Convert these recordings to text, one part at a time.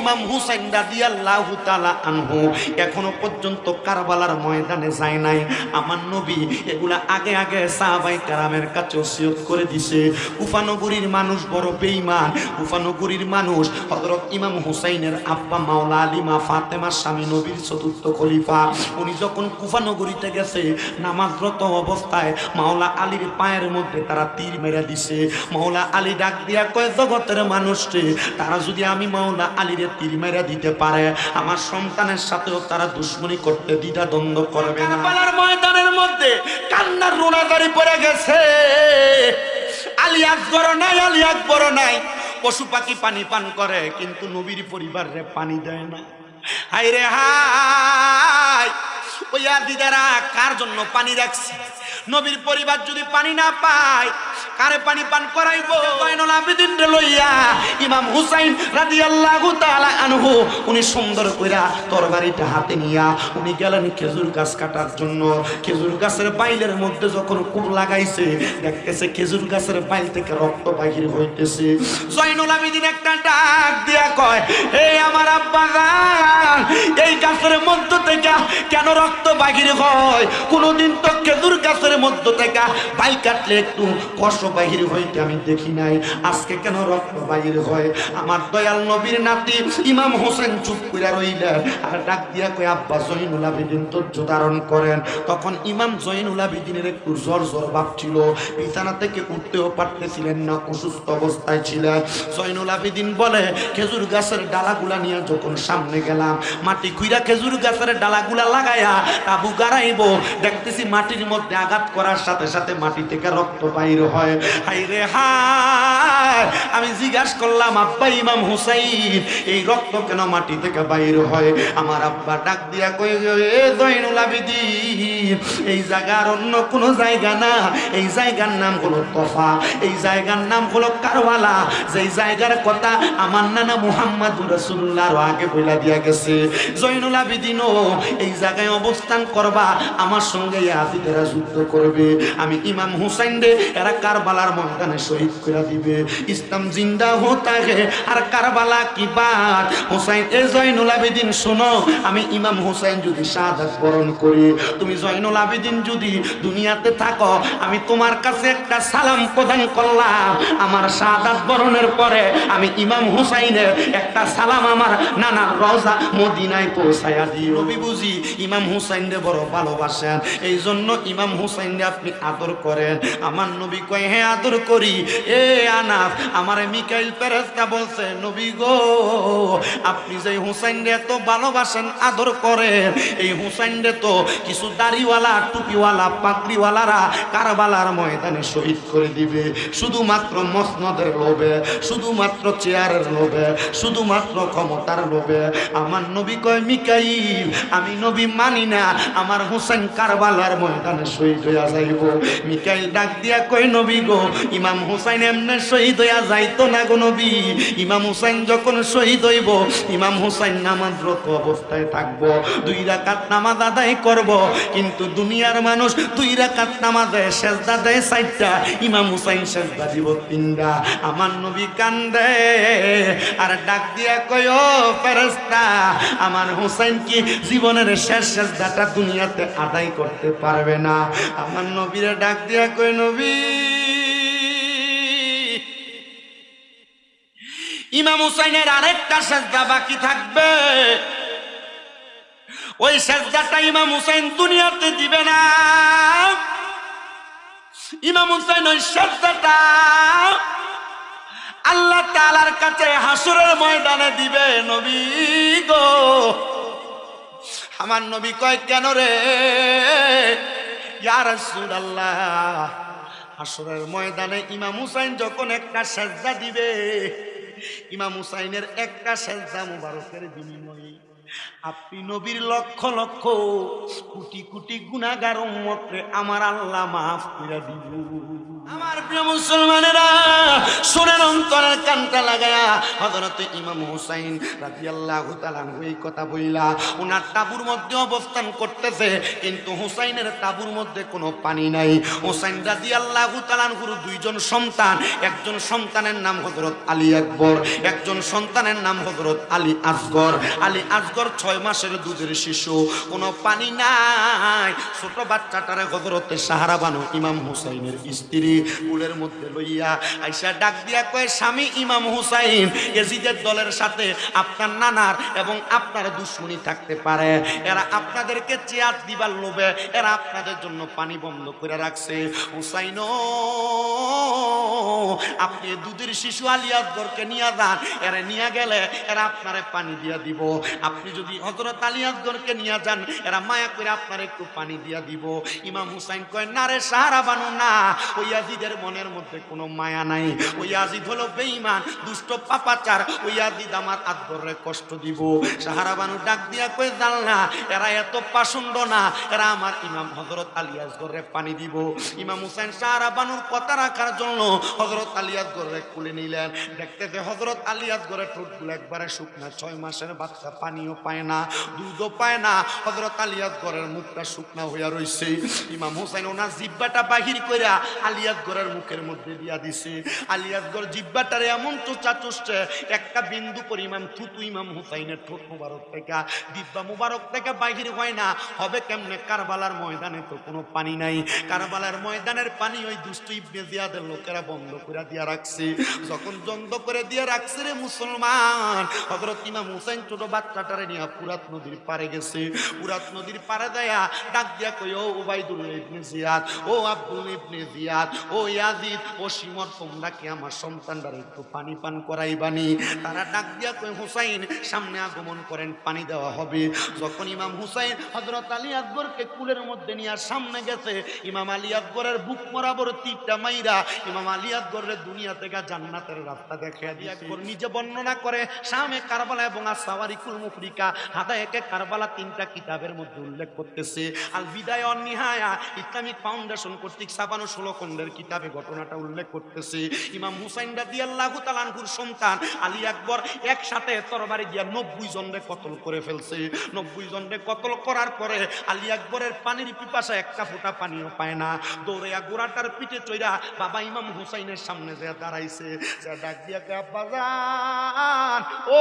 ইমাম হুসাইন রাদিয়াল্লাহু তাআলা আনহু এখনো পর্যন্ত কারবালার ময়দানে যায় নাই। আমার নবী এগুলা আগে আগে সাহাবায়ে কেরামের কাছে ওসিয়ত করে দিছে। কুফা নগরীর মানুষ বড় বেঈমান। কুফা নগরীর মানুষ হযরত ইমাম হুসাইনের আব্বা মাওলা আলী মা ফাতেমার স্বামী নবীর চতুর্থ খলিফা, উনি যখন কুফা নগরীতে গেছে নামাজরত অবস্থায় মাওলা আলীর পায়ের মধ্যে তারা তীর মেরে দিছে। মাওলা আলী ডাক দিয়া কয়, জগতের মানুষরে, তারা যদি আমি মাওলা আলীরে তীর মেরে দিতে পারে আমার সন্তানের সাথেও তারা দুশ্মনী করতে দ্বিধা দ্বন্দ্ব করবে না। কারবালার ময়দানের মধ্যে কান্নার রোনাদারি পড়ে গেছে। আলী আকবর নাই, আলী আকবর নাই। পশু পাখি পানি পান করে কিন্তু নবীর পরিবারে পানি দেয় না। হাই রে হাই, ওই দিদারা কার জন্য পানি রাখছে? নবীর পরিবার যদি পানি না পায় কারে পানি পান করাইবো? জয়নুল আবেদিন রে লইয়া ইমাম হুসাইন রাদিয়াল্লাহু তাআলা আনহু উনি সুন্দর কইরা তরবারিটা হাতে নিয়া উনি গেলেন খেজুর গাছ কাটার জন্য। খেজুর গাছের বাইলের মধ্যে যখন কূপ লাগাইছে দেখতেছে খেজুর গাছের বাইল থেকে রক্ত বাহির হইতেছে। জয়নুল আবেদিন একটা ডাক দিয়া কয়, এই আমার আব্বা জান, এই গাছের মধ্য থেকে কেন রক্ত বাহির হয়? কোনদিন তো খেজুর গাছের মধ্য থেকে বাইল কাটলে একটু কষ্ট বাহির হইতে আমি দেখি নাই, আজকে কেন রক্ত বাহির হয়? আমার দয়াল নবীর নাতি ইমাম হোসেন চুপ কইরা রইলেন আর ডাক দিয়া কই, আব্বা জয়নুল আবেদিন ধৈর্য ধারণ করেন। তখন ইমাম জয়নুল আবেদিনের একটু জ্বর জ্বর ভাব ছিল, বিছানা থেকে উঠতেও পারতেছিলেন না, অসুস্থ অবস্থায় ছিলেন। জয়নুল আবেদিন বলে, খেজুর গাছের ডালাগুলা নিয়ে যখন সামনে গেলাম মাটি খুইরা খেজুর গাছের ডালাগুলা লাগাইয়া তাবু গাড়াইবো, দেখতেছি মাটির মধ্যে আঘাত করার সাথে সাথে মাটি থেকে রক্ত বাইর হয়। হাই রে হায়, আমি জিজ্ঞাসা করলাম, আব্বা ইমাম হুসাইন এই রক্ত কেন মাটি থেকে বাইর হয়? আমার আব্বা ডাক দিয়া কই, এ জয়নুল আবেদিন, এই জায়গার অন্য কোনো জায়গা না, এই জায়গার নাম হলো তফা, এই জায়গার নাম হলো কারবালা, যেই জায়গার কথা আমার নানা মুহাম্মদুর রাসূলুল্লাহর আগে বইলা দিয়া গেছে। জয়নুল আবেদিনও এই জায়গায় অবস্থান করবা, আমার সঙ্গে ইয়াজিদেরা যুদ্ধ করবে, আমি ইমাম হুসাইন রে এরা কারবালার ময়দানে শহীদ করে দিবে। ইসলাম জিন্দা হতা হে আর কারবালা কি বাত। হুসাইন, এ জয়নুল আবেদিন শোনো, আমি ইমাম হুসাইন যদি শাহাদাত বরণ করি, তুমি জয়নুল আবেদিন যদি দুনিয়াতে থাকো, আমি তোমার কাছে একটা সালাম প্রদান করলাম, আমার শাহাদাত বরণের পরে আমি ইমাম হুসাইনের একটা সালাম আমার নানার রওজা মদিনায় পৌঁছায়া দিই। নবী বুঝি ইমাম হুসাইন রে বড় ভালোবাসেন, এই জন্য ইমাম হুসাইন রে আপনি আদর করেন। আমার নবী কয়, হ্যাঁ আদর করি। এ আনাস, আমারে মিকাইল ফেরেশতা বলছে, নবী গো, আপনি যে হুসাইন রে এত ভালোবাসেন আদর করেন, এই হুসাইন রে তো কিছু দাড়িওয়ালা টুপিওয়ালা পাগড়িওয়ালারা কারবালার ময়দানে শহীদ করে দিবে, শুধুমাত্র মসনদের লোভে, শুধুমাত্র চেয়ারের লোভে, শুধুমাত্র ক্ষমতার লোভে। আমার নবী কয়, মিকাইল, আমি নবী মানি না আমার হুসাইন কারবালার ময়দানে শহীদ হইয়া যাইব। মিকাইল ডাক দিয়া কই, নবী গো, ইমাম হুসাইন এমনে শহীদ হইয়া যাইতো না গো নবী। ইমাম হুসাইন যখন শহীদ হইব, ইমাম হুসাইন নামাজরত অবস্থায় থাকবো, 2 রাকাত নামাজ আদায় করব, কিন্তু দুনিয়ার মানুষ 2 রাকাত নামাজে সেজদা দেয় 4টা, ইমাম হুসাইন সেজদা দিব 3টা। আমার নবী কান্দে আর ডাক দিয়া কই, ও ফেরেশতা, আমার হুসাইন কি জীবনের শেষ সেজদাটা দুনিয়াতে আদায় করতে পারবে না? আমার নবীরে ডাক দিয়া কই, নবী, ইমাম হুসাইনের আরেকটা সেজদা বাকি থাকবে, ওই সেজদাটা ইমাম হুসাইন দুনিয়াতে দিবে না। ইমাম হুসাইন ওই সেজদাটা আল্লাহ তাআলার কাছে হাসরের ময়দানে দিবে। নবী গো, আমার নবী কয়, কেন রে ইয়া রাসূলুল্লাহ? হাসরের ময়দানে ইমাম হুসাইন যখন একটা সেজদা দিবে, ইমাম হুসাইনের একটা সেজদা মুবারকের বিনিময়ে আপনি নবীর লক্ষ লক্ষ কোটি কোটি গুনাহগার উম্মতরে আমার আল্লাহ মাফ করে দিব। আমার প্রিয় মুসলমানেরা শুনেন, অন্তরের কানটা লাগায়া হযরত ইমাম হুসাইন রাদিয়াল্লাহু তাআলা এই কথা বইলা ওনার তাঁবুর মধ্যে অবস্থান করতেছে, কিন্তু হুসাইনের তাঁবুর মধ্যে কোনো পানি নাই। হুসাইন রাদিয়াল্লাহু তাআলার দুইজন সন্তান, একজন সন্তানের নাম হযরত আলী আকবর, একজন সন্তানের নাম হযরত আলী আসগর। আলী আসগর 6 মাসের দুধের শিশু, কোনো পানি নাই। ছোট বাচ্চাটারে হযরতে সাহারা বানু ইমাম হুসাইনের স্ত্রী কুলের মধ্যে লইয়া আইসা ডাক দিয়া কয়, স্বামী ইমাম হুসাইন, ইয়াজিদের দলের সাথে আপনার নানার এবং আপনার দুশমনি থাকতে পারে, এরা আপনাদেরকে চেয়ার দিবার লোভে এরা আপনাদের জন্য পানি বন্ধ করে রাখছে। হুসাইন, আপনি দুধের শিশু আলী আসগরকে নিয়ে যান, এরা নিয়ে গেলে এরা আপনারে পানি দিয়া দিব। আপনি যদি হযরত আলী আসগরকে নিয়ে যান, এরা মায়া করে আপনার একটু পানি দিয়া দিব। ইমাম হুসাইন কয়, না রে সাহারা বানু, না, ওই ইয়াজিদের মনের মধ্যে কোনো মায়া নাই। ওই ইয়াজিদ হলো বেঈমান, দুষ্ট পাপাচার। ওই ইয়াজিদ আমার আসগরে কষ্ট দিব। সাহারা বানু ডাক দিয়া কয়, জান না, এরা এত পাষণ্ড না, এরা আমার ইমাম হযরত আলী আসগরে পানি দিব। ইমাম হুসাইন সাহারা বানুর কথা রাখার জন্য হযরত আলী আসগরে কুলে নিলেন। দেখতে হযরত আলী আসগরের ঠোঁটগুলো একবারে শুকনা, 6 মাসের বাচ্চা, পানিও পায় না, দুধও পায় না। হযরত আলী আসগরের মুখটা শুকনা হইয়া রইছে। ইমাম হুসাইন ওনার জিহ্বাটা বাহির কইরা আলী আসগরের মুখের মধ্যে দিয়া দিছে। আলী আসগর জিহ্বাটারে এমন চোচা চুষছে, একটা বিন্দু পরিমাণ থুতু ইমাম হুসাইনের ঠোঁট মুবারক থেকে, জিহ্বা মুবারক থেকে বাহির হয় না। হবে কেমনে? কারবালার ময়দানে তো কোনো পানি নাই। কারবালার ময়দানের পানি ওই দুষ্ট ইবনে জিয়াদের লোকেরা বন্ধ করে দিয়া রাখছে। যখন বন্ধ করে দিয়ে রাখছে রে মুসলমান, হযরত ইমাম হুসাইন ছোট বাচ্চাটারে নিয়ে ফুরাত নদীর পারে গেছে। ফুরাত নদীর পারে দেয়া ডাক দিয়া কই, ও উবাইদুল্লাহ ইবনে জিয়াদ, ও আব্দুল ইবনে জিয়াদ, ও ইয়াজিদ, ও শিমর, তোমরা কি আমার সন্তানটারে একটু পানি পান করাইবানি? তারা ডাক দিয়া কই, হুসাইন সামনে আগমন করেন, পানি দেওয়া হবে। যখন ইমাম হুসাইন হযরত আলী আকবরকে কুলের মধ্যে নিয়ে সামনে গেছে, ইমাম আলী আকবরের বুক বরাবর তীরটা মাইরা ইমাম আলী আকবরের দুনিয়া থেকে জান্নাতের রাস্তা দেখিয়ে দিয়ে আকবর নিজে বর্ণনা করে, শামে কারবালা এবং আস-সাওয়ারিকুল মুফরিকা, হাদায়েকে কারবালা 3টা কিতাবের মধ্যে উল্লেখ করতেছে। আল বিদায়া ওয়ান নিহায়া ইসলামিক ফাউন্ডেশন কর্তৃক 56 খণ্ডের কিতাবে ঘটনাটা উল্লেখ করতেছে। ইমাম হুসাইন রাদিয়াল্লাহু তাআলা আনহুর সন্তান আলী আকবর একসাথে তরবারি দিয়া 90 জনকে কতল করে ফেলছে। 90 জনকে কতল করার পরে আলী আকবরের পানির পিপাসা, একটা ফোঁটা পানিও পায় না। দৌড়িয়া গোড়াটার পিঠে চইরা বাবা ইমাম হুসাইনের সামনে যে দাঁড়াইছে, যে ডাক দিয়া কয়, আব্বা জান, ও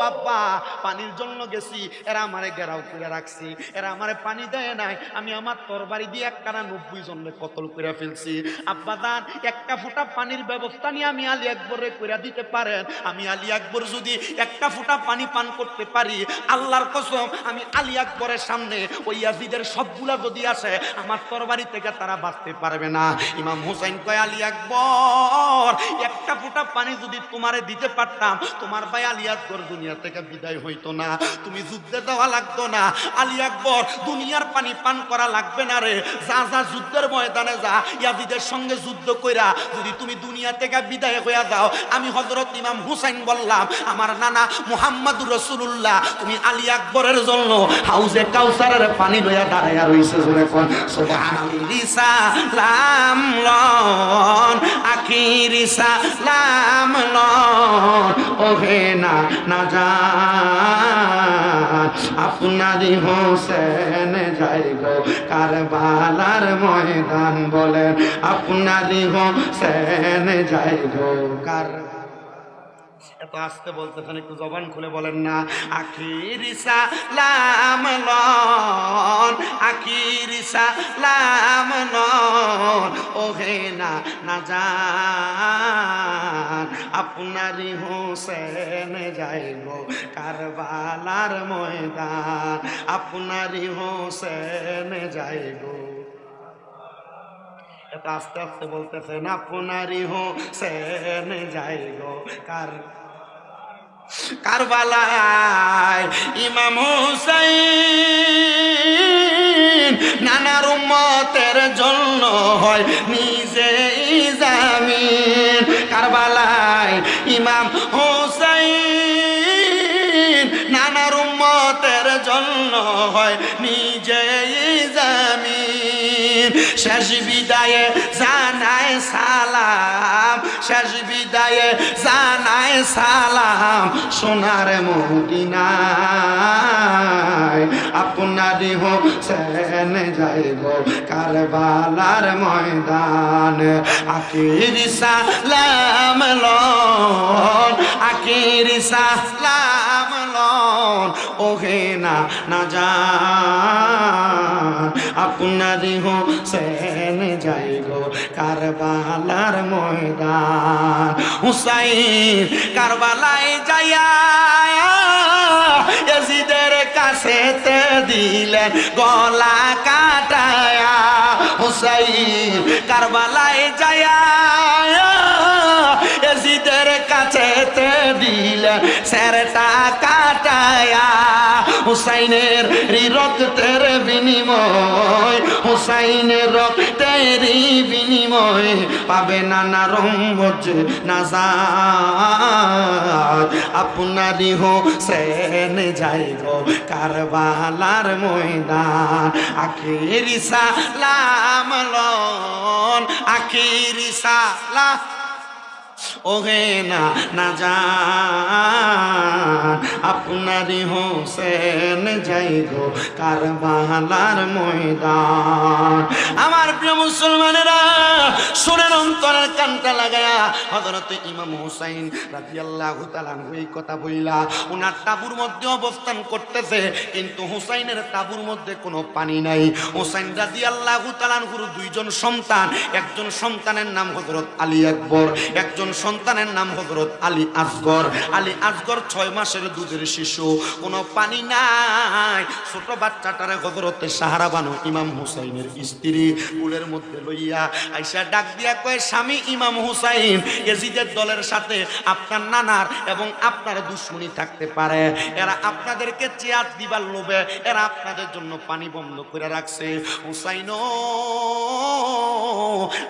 আব্বা, পানির জন্য গেছি, এরা আমারে ঘেরাও করে রাখছি, এরা আমারে পানি দেয় নাই, আমি আমার তরবারি দিয়ে একখানা 90 জনকে কতল করে ফেলছি। আব্বা জান, একটা ফোঁটা পানির ব্যবস্থা নিয়ে আমি আলী আকবরে কইরা দিতে পারেন? আমি আলী আকবর যদি একটা ফোঁটা পানি পান করতে পারি, আল্লাহর কসম, আমি আলী আকবরের সামনে ওই ইয়াজিদের সবগুলা যদি আসে, আমার তরবারি থেকে তারা বাঁচতে পারবে না। ইমাম হুসাইন কয়, আলী আকবর, একটা ফোঁটা পানি যদি তোমারে দিতে পারতাম, তোমার ভাই আলী আকবর দুনিয়া থেকে বিদায় হইতো না, তুমি যুদ্ধে দেওয়া লাগতো না। আলী আকবর, দুনিয়ার পানি পান করা লাগবে না রে, যা যা যুদ্ধের ময়দানে যা, ইয়াজিদের সঙ্গে যুদ্ধ কইরা যদি তুমি দুনিয়া থেকে বিদায় হইয়া যাও, আমি হযরত ইমাম হুসাইন বললাম, আমার নানা মুহাম্মদুর রাসূলুল্লাহ, তুমি আলী আকবরের জন্য হাউজে কাউসারের পানি লইয়া দাঁড়াইয়া রইছে। জোরে কোন সুবহানাল্লাহ। সালাম লন আখিরি সালাম লন, ওহে না না জান, আপনারই হোসেন যাই গো কারবালার ময়দান, বলেন আপনারই হোসেন যাই গো কার। এত আসতে বলতেছেন, একটু জবান খুলে বলেন না। আখিরি সালাম লন, আখিরি সালাম লন, ওহে না না জান, আপনারই হোসেন যাইব কারবালার ময়দান, আপনারই হোসেন যাইব। এত আস্তে আস্তে বলতেছেন, আপনারই হোসেন যাইব কারবালায়। ইমাম হুসাইন নানার উম্মতের জন্য হয় নিজেই জামিন। কারবালায় ইমাম হুসাইন নানার উম্মতের জন্য হয় নিজেই জামিন। শেষ বিদায়ে জানায় সালাম, শেষ বিদায়ে জানায় সালাম সোনার মদিনায়। আপনারই হোসেন যাইব কারবালার ময়দান, আখিরি সালাম লন, আখিরি সালাম লন ওহে না যান। আপনারই হোসেন যাইব কারবালার ময়দান। হুসাইন কারবালায় যাইয়া ইয়াজিদের কাছেতে দিলেন গলা কাটায়া। হুসাইন কারবালায় যাইয়া ইয়াজিদের কাছেতে দিলেন সেরটা কাটায়া। হুসাইনের রক্তের বিনিময়, হুসাইনের রক্তের বিনিময় পাবে নানা রহমত নাজাত। আপনারই হোসেন যাইব কারবালার ময়দান, আখিরি সালাম লন, আখিরি সালাম ওহে না যান। আপনারই হোসেন যাইব কারবালার ময়দান। আমার প্রিয় মুসলমানেরা শুনেন, অন্তরের কানটা লাগায়া হযরত ইমাম হুসাইন রাদিয়াল্লাহু তাআলা এই কথা বইলা ওনার তাঁবুর মধ্যে অবস্থান করতেছে, কিন্তু হুসাইনের তাঁবুর মধ্যে কোনো পানি নাই। হুসাইন রাদিয়াল্লাহু তাআলার দুইজন সন্তান, একজন সন্তানের নাম হযরত আলী আকবর, একজন সন্তানের নাম হযরত আলী আসগর। আলী আসগর 6 মাসের দুধের শিশু, কোনো পানি নাই। ছোট বাচ্চাটারে হযরতে সাহারা বানু ইমাম হুসাইনের স্ত্রী কুলের মধ্যে লইয়া আইসা ডাক দিয়া কয়, স্বামী ইমাম হুসাইন, ইয়াজিদের দলের সাথে আপনার নানার এবং আপনার দুশমনি থাকতে পারে, এরা আপনাদেরকে চেয়ার দিবার লোভে এরা আপনাদের জন্য পানি বন্ধ করে রাখছে। হুসাইন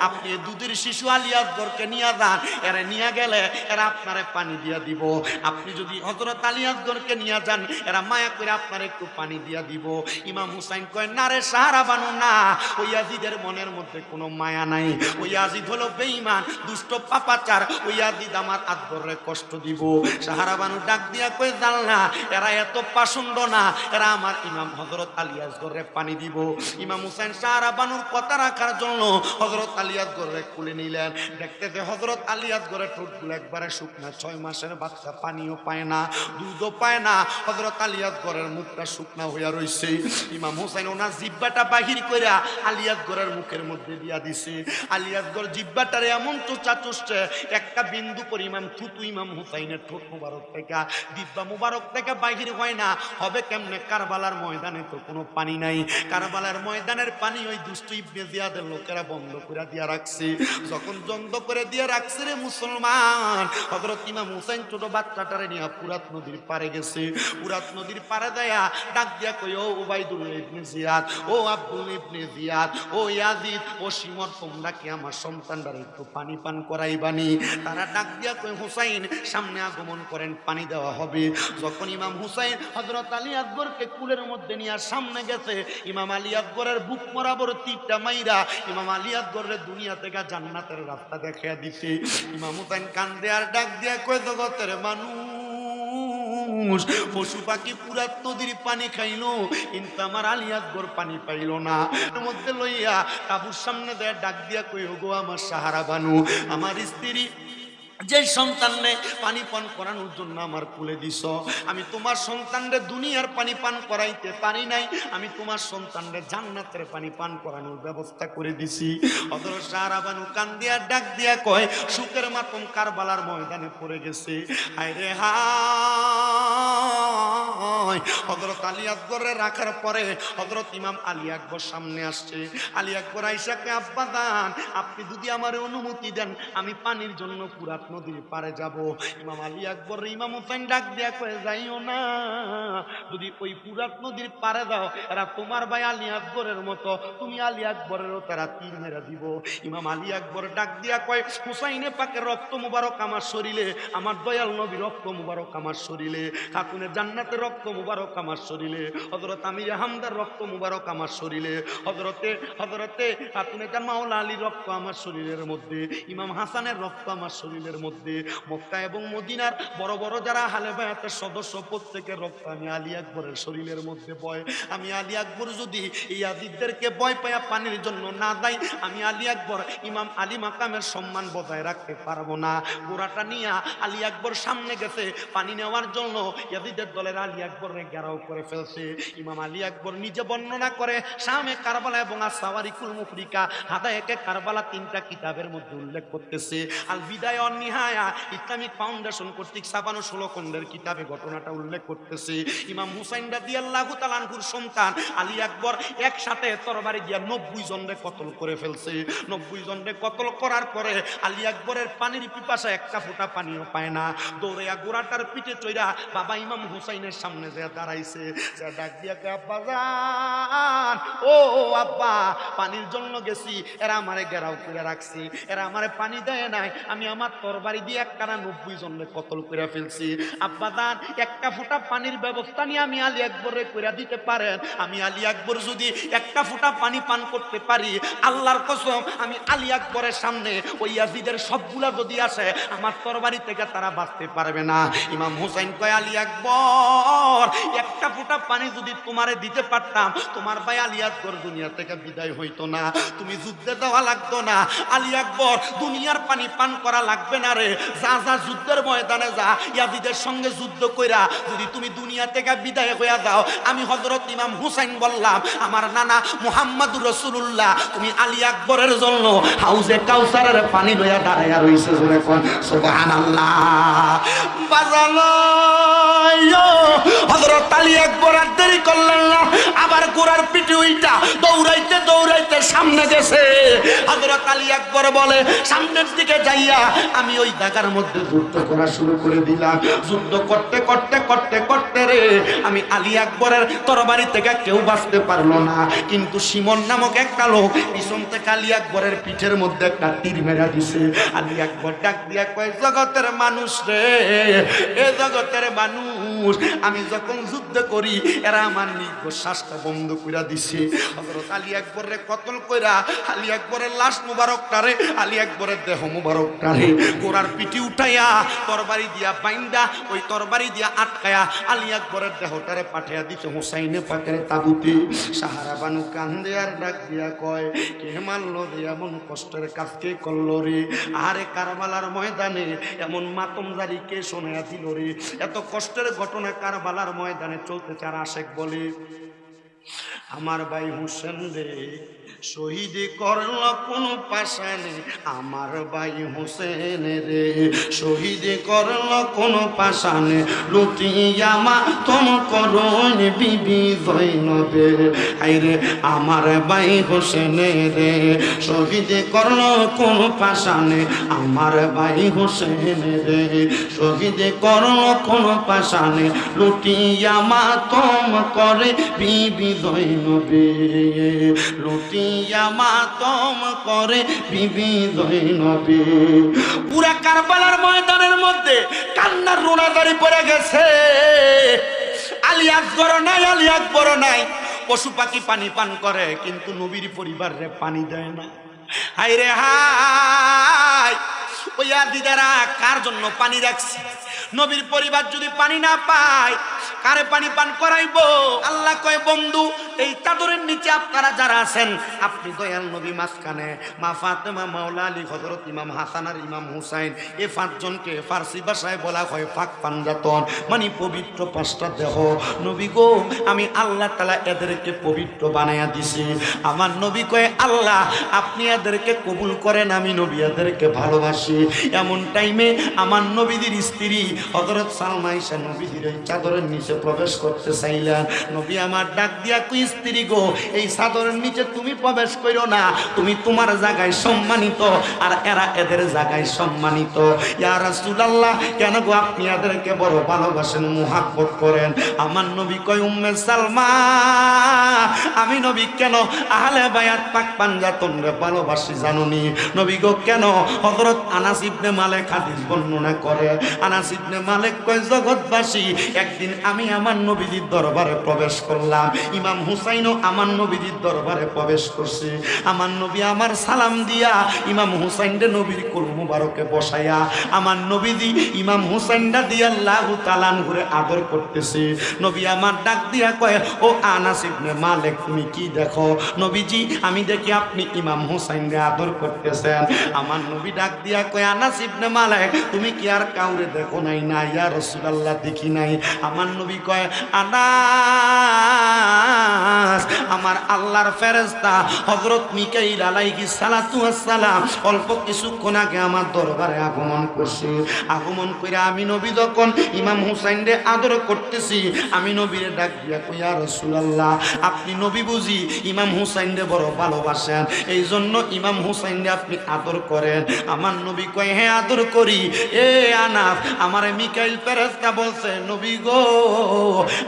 আপনি দুধের শিশু আলী আসগরকে নিয়ে যান, এরা নিয়ে গেলে এরা আপনারে পানি দিয়া দিব। আপনি যদি হযরত আলী আসগরকে নিয়ে যান, এরা মায়া করে আপনার একটু পানি দিয়া দিব। ইমাম হুসাইন কয়, না রে সাহারা বানু না, ওই ইয়াজিদের মনের মধ্যে কোনো মায়া নাই। ওই ইয়াজিদ হলো বেঈমান, দুষ্ট পাপাচার। ওই ইয়াজিদ আমার আসগরে কষ্ট দিব। সাহারা বানু ডাক দিয়া কয়, জান না, এরা এত পাষণ্ড না, এরা আমার ইমাম হযরত আলী আসগরে পানি দিব। ইমাম হুসাইন সাহারা বানুর কথা রাখার জন্য হযরত আলী আসগরে কুলে নিলেন। দেখতে হযরত আলী আসগরের ঠোঁটগুলো একবারে শুকনা, 6 মাসের বাচ্চা, পানিও পায় না, দুধও পায় না। হযরত আলী আসগরের মুখটা শুকনা হইয়া রইছে। ইমাম হুসাইন ওনার জিহ্বাটা বাহির কইরা আলী আসগরের মুখের মধ্যে দিয়া দিছে। আলী আসগর জিহ্বাটারে এমন চোচা চুষছে, একটা বিন্দু পরিমাণ থুতু ইমাম হুসাইনের ঠোঁট মুবারক থেকে, জিহ্বা মুবারক থেকে বাহির হয় না। হবে কেমনে? কারবালার ময়দানে তো কোনো পানি নাই। কারবালার ময়দানের পানি ওই দুষ্ট ইবনে জিয়াদের লোকেরা বন্ধ করে দিয়া রাখছে। যখন বন্ধ করে দিয়ে রাখছে রে মুসলমান, হযরত ইমাম হুসাইন ছোট বাচ্চাটারে নিয়ে ফুরাত নদীর পারে গেছে। ফুরাত নদীর পারে দেয়া ডাক দিয়া কই, ও উবাইদুল্লাহ ইবনে জিয়াদ, ও আব্দুল ইবনে জিয়াদ, ও ইয়াজিদ, ও শিমর, তোমরা কি আমার সন্তানটারে একটু পানি পান করাইবানি? তারা ডাক দিয়া কই, হুসাইন সামনে আগমন করেন, পানি দেওয়া হবে। যখন ইমাম হুসাইন হযরত আলী আকবরকে কুলের মধ্যে নিয়ে সামনে গেছে, ইমাম আলী আকবরের বুক বরাবর তীরটা মাইরা ইমাম আলী আকবরের দুনিয়া থেকে জান্নাতের রাস্তা দেখিয়ে দিছে। ইমাম হুসাইন কান্দে আর ডাক দিয়া কয়, জগতের মানুষ, পশু পাখি ফুরাত নদীর পানি খাইলো, কিন্তু আমার আলী আকবর পানি পাইল না। এর মধ্যে লইয়া তাবুর সামনে দেয়া ডাক দিয়া কই, ওগো আমার সাহারা বানু, আমার স্ত্রী যে সন্তানরে পানি পান করানোর জন্য আমার কুলে দিছ, আমি তোমার সন্তানরে দুনিয়ার পানি পান করাইতে পারি নাই, আমি তোমার সন্তানরে জান্নাতের পানি পান করানোর ব্যবস্থা করে দিছি। অদর সাহারা বানু কান্দিয়া ডাক দিয়া কয়, সুখের মাতম কারবালার ময়দানে পড়ে গেছে। হায় রে হায়। হযরত আলী আকবরের রাখার পরে হযরত ইমাম আলী আকবর সামনে আসছে। আলী আকবর আইসাকে, আব্বা দান, আপনি যদি আমার অনুমতি দেন আমি পানির জন্য ফুরাত নদীর পারে যাব। ইমাম আলী আকবর ইমাম হুসাইন ডাক দিয়া কয়ে, যাইও না, যদি ওই ফুরাত নদীর পারে দাও, এরা তোমার ভাই আলী আকবরের মতো, তুমি আলী আকবরেরও তারা তীর মেরে দিব। ইমাম আলী আকবর ডাক দিয়া কয়, হুসাইনে পাকের রক্ত মুবারক আমার শরীরে, আমার দয়াল নবী রক্ত মুবারক আমার শরীরে, খাতুনে জান্নাতের রক্ত মুবারক আমার শরীরে, হযরত আমির হামদার রক্ত মুবারক আমার শরীরে, হযরতে খাতুনে জান মাওলা আলীর রক্ত আমার শরীরের মধ্যে, ইমাম হাসানের রক্ত আমার শরীরের মধ্যে, মক্কা এবং মদিনার বড় বড় যারা আহলে বায়াতের সদস্য প্রত্যেকের রক্ত আমি আলী আকবরের শরীরের মধ্যে বয়। আমি আলী আকবর যদি এই আদিতদেরকে ভয় পায়া পানির জন্য না যাই, আমি আলী আকবর ইমাম আলী মাকামের সম্মান বজায় রাখতে পারবো না। গোড়াটা নিয়ে আলী আকবর সামনে গেছে পানি নেওয়ার জন্য, ইয়াজিদের দলের আলী আকবরকে ঘেরাও করে ফেলছে। ইমাম আলী আকবর নিজে বর্ণনা করে শামে কারবালা এবং আস-সাওয়ারিকুল মুফরিকা হাদায়েকে কারবালা 3টা কিতাবের মধ্যে উল্লেখ করতেছে। আল বিদায়া ওয়ান নিহায়া ইসলামিক ফাউন্ডেশন কর্তৃক 56 খণ্ডের কিতাবে ঘটনাটা উল্লেখ করতেছে। ইমাম হুসাইন রাদিয়াল্লাহু তাআলা আনহুর সন্তান আলী আকবর একসাথে তরবারি দিয়ে 90 জনকে কতল করে ফেলছে। 90 জনকে কতল করার পরে আলী আকবরের পানির পিপাসা একটা ফোঁটা পানিও পায় না, দৌড়ে গোড়াটার পিঠে চইরা বাবা ইমাম হুসাইনের সামনে যে দাঁড়াইছে, যে ডাক দিয়া কয় আব্বা জান, ও আব্বা পানির জন্য গেছি, এরা আমারে ঘেরাও করে রাখছি, এরা আমারে পানি দেয় নাই, আমি আমার তরবারি দিয়ে একটানা 90 জনকে কতল করে ফেলছি। আব্বা জান একটা ফোঁটা পানির ব্যবস্থা নিয়ে আমি আলী আকবরে কইরা দিতে পারেন? আমি আলী আকবর যদি একটা ফোঁটা পানি পান করতে পারি, আল্লাহর কসম আমি আলী আকবরের সামনে ওই ইয়াজিদের সবগুলা যদি আসে আমার তরবারি থেকে তারা বাঁচতে পারবে না। ইমাম হুসাইন কয় আলী আকবর একটা ফোঁটা পানি যদি তোমারে দিতে পারতাম, তোমার ভাই আলী আকবর দুনিয়া থেকে বিদায় হইতো না, তুমি যুদ্ধে যাওয়া লাগতো না। আলী আকবর দুনিয়ার পানি পান করা লাগবে না রে, যা যা যুদ্ধের ময়দানে যা, ইয়াজিদের সঙ্গে যুদ্ধ কইরা যদি তুমি দুনিয়া থেকে বিদায় হইয়া যাও, আমি হযরত ইমাম হুসাইন বললাম আমার নানা মুহাম্মদুর রাসূলুল্লাহ তুমি আলী আকবরের জন্য হাউজে কাউসারের পানি লইয়া দাঁড়াইয়া রইছে। জোরে কোন সুবহানাল্লাহ। বাজানো হযরত আলী আকবর আর দেরি করলেন না, আবার গোড়ার পিঠে উইটা দৌড়াইতে দৌড়াইতে সামনে গেছে। হযরত আলী আকবর বলে সামনের দিকে যাইয়া আমি ওই জায়গার মধ্যে যুদ্ধ করা শুরু করে দিলাম। যুদ্ধ করতে করতে করতে করতে রে আমি আলী আকবরের তরবারি থেকে কেউ বাঁচতে পারলো না, কিন্তু সিমন নামক একটা লোক পিছন থেকে আলী আকবরের পিঠের মধ্যে একটা তীর মেরা দিছে। আলী আকবর ডাক দিয়া কয় জগতের মানুষ রে, এ জগতের মানুষ, আমি যখন যুদ্ধ করি এরা আমার নিঃশ্বাসটা বন্ধ কইরা দিছে। হযরত আলী আকবরে কতল কইরা আলী আকবরের লাশ মুবারকটারে, আলী আকবরের দেহ মুবারকটারে গোড়ার পিঠে উঠাইয়া তরবারি দিয়া বাইন্দা ওই তরবারি দিয়া আটকায়া আলী আকবরের দেহটারে পাঠিয়ে দিছে হুসাইনে পাকের তাবুতে। সাহারা বানু কান্দে আর ডাক দিয়া কয় কে মারলো রে এমন কষ্টের কাজ কে করলো রে, আরে কারবালার ময়দানে এমন মাতমজারি কে শোনায়া দিল রে। এত কষ্টের ঘটনা কারবালার ময়দানে চলতেছে, আর আশেক বলে আমার ভাই হুসেন রে শহীদ করল কোন পাশানে, আমার ভাই হুসেন রে শহীদ করল কোন পাশানে, লুটিয়া মাতম করুন বিবি জৈনবে। আইরে আমার ভাই হুসেন রে শহীদ করল কোন পাশানে, আমার ভাই হুসেন রে শহীদ করল কোন পাশানে, লুটিয়া মাতম করে বিবি জৈনবে, লুটিয়া মাতম করে বিবি জৈনবে। পুরা কারবালার ময়দানের মধ্যে কান্নার রোনাদারি পড়ে গেছে। আলী আকবর নাই, আলী আকবর নাই। পশু পাখি পানি পান করে কিন্তু নবীর পরিবারে পানি দেয় না। হায় রে হায়, ওই দিদারা কার জন্য পানি রাখছে? নবীর পরিবার যদি পানি না পায় কারে পানি পান করাইবো? আল্লাহ কয় বন্ধু এই চাদরের নিচে আপনারা যারা আছেন, আপনি দয়াল নবী মাঝখানে, মা ফাতেমা, মাওলা আলী, হযরত ইমাম হাসান আর ইমাম হুসাইন, এই 5 জনকে ফার্সি ভাষায় বলা হয় ফাক পাঞ্জাতন, মানে পবিত্র 5টা দেহ। নবী গো আমি আল্লাহ তাআলা এদেরকে পবিত্র বানায়া দিছি। আমার নবী কয় আল্লাহ আপনি এদেরকে কবুল করেন, আমি নবী এদেরকে ভালোবাসি। এমন টাইমে আমার নবীদের স্ত্রী হযরত সালমা ঈসা নবীদের এই চাদরের নিচে প্রবেশ করতে চাইলেন। নবী আমার ডাক দিয়া কই স্ত্রী গো এই চাদরের নিচে তুমি প্রবেশ করো না, তুমি তোমার জায়গায় সম্মানিত আর এরা এদের জায়গায় সম্মানিত। ইয়া রাসূলুল্লাহ কেন গো আপনি এদেরকে বড় ভালোবাসেন, মুহাব্বত করেন? আমার নবী কয় উম্মে সালমা আমি নবী কেন আহলে বায়াত পাক পাঞ্জাতন রে ভালোবাসি জানুনি? নবী গো কেন? হযরত আনাস ইবনে মালিক হাদিস বর্ণনা করে। আনাস ইবনে মালিক কয় জগৎবাসী একদিন আমি আমার নবীজির দরবারে প্রবেশ করলাম, ইমাম হুসাইনও আমার নবীজির দরবারে প্রবেশ করছে। আমার নবী আমার সালাম দিয়া ইমাম হুসাইনরে নবীর কোল মুবারকে বসাইয়া আমার নবীজি ইমাম হুসাইনটা দিয়া আল্লাহু তাআলা ঘুরে আদর করতেছে। নবী আমার ডাক দিয়া কয়, ও আনাস ইবনে মালিক, তুমি কি দেখো? নবীজি, আমি দেখি আপনি ইমাম হুসাইনরে আদর করতেছেন। আমার নবী ডাক দিয়া কয়, আনাস ইবনে মালিক, তুমি কি আর কাউরে দেখো নাই? না ইয়া রাসূলুল্লাহ, দেখি নাই। আমার নবী কয়, আনাস, আমার আল্লাহর ফেরেশতা হযরত মিকাইল আলাইহিস সালাতু ওয়াস সালাম অল্প কিছুক্ষণ আগে আমার দরবারে আগমন করছে। আগমন করে আমি নবী যখন ইমাম হুসাইনরে আদর করতেছি, আমি নবীরে ডাক দিয়া কই, ইয়া রাসূলুল্লাহ, আপনি নবী বুঝি ইমাম হুসাইনরে বড় ভালোবাসেন, এই জন্য ইমাম হুসাইনরে আপনি আদর করেন? আমার নবী কয়, হ্যাঁ আদর করি। এ আনাস, আমার মিকাইল ফেরেশতা বলছে, নবী গো,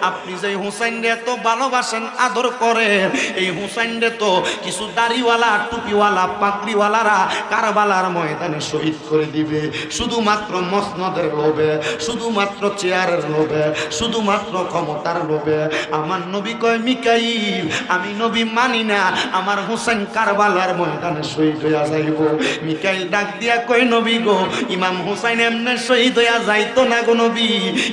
আপনি যে হুসাইনরে এত ভালোবাসেন, আদর করেন, এই হুসাইনরে তো কিছু দাড়িওয়ালা, টুপিওয়ালা, পাগড়িওয়ালারা কারবালার ময়দানে শহীদ করে দিবে, শুধুমাত্র মসনদের লোভে, শুধুমাত্র চেয়ারের লোভে, শুধুমাত্র ক্ষমতার লোভে। আমার নবী কয়, মিকাইল, আমি নবী মানি না আমার হুসাইন কারবালার ময়দানে শহীদ হইয়া যাইব। মিকাইল ডাক দিয়া কয়, নবী গো, ইমাম হুসাইন এমনি শহীদ হইয়া যাইতো না গো নবী।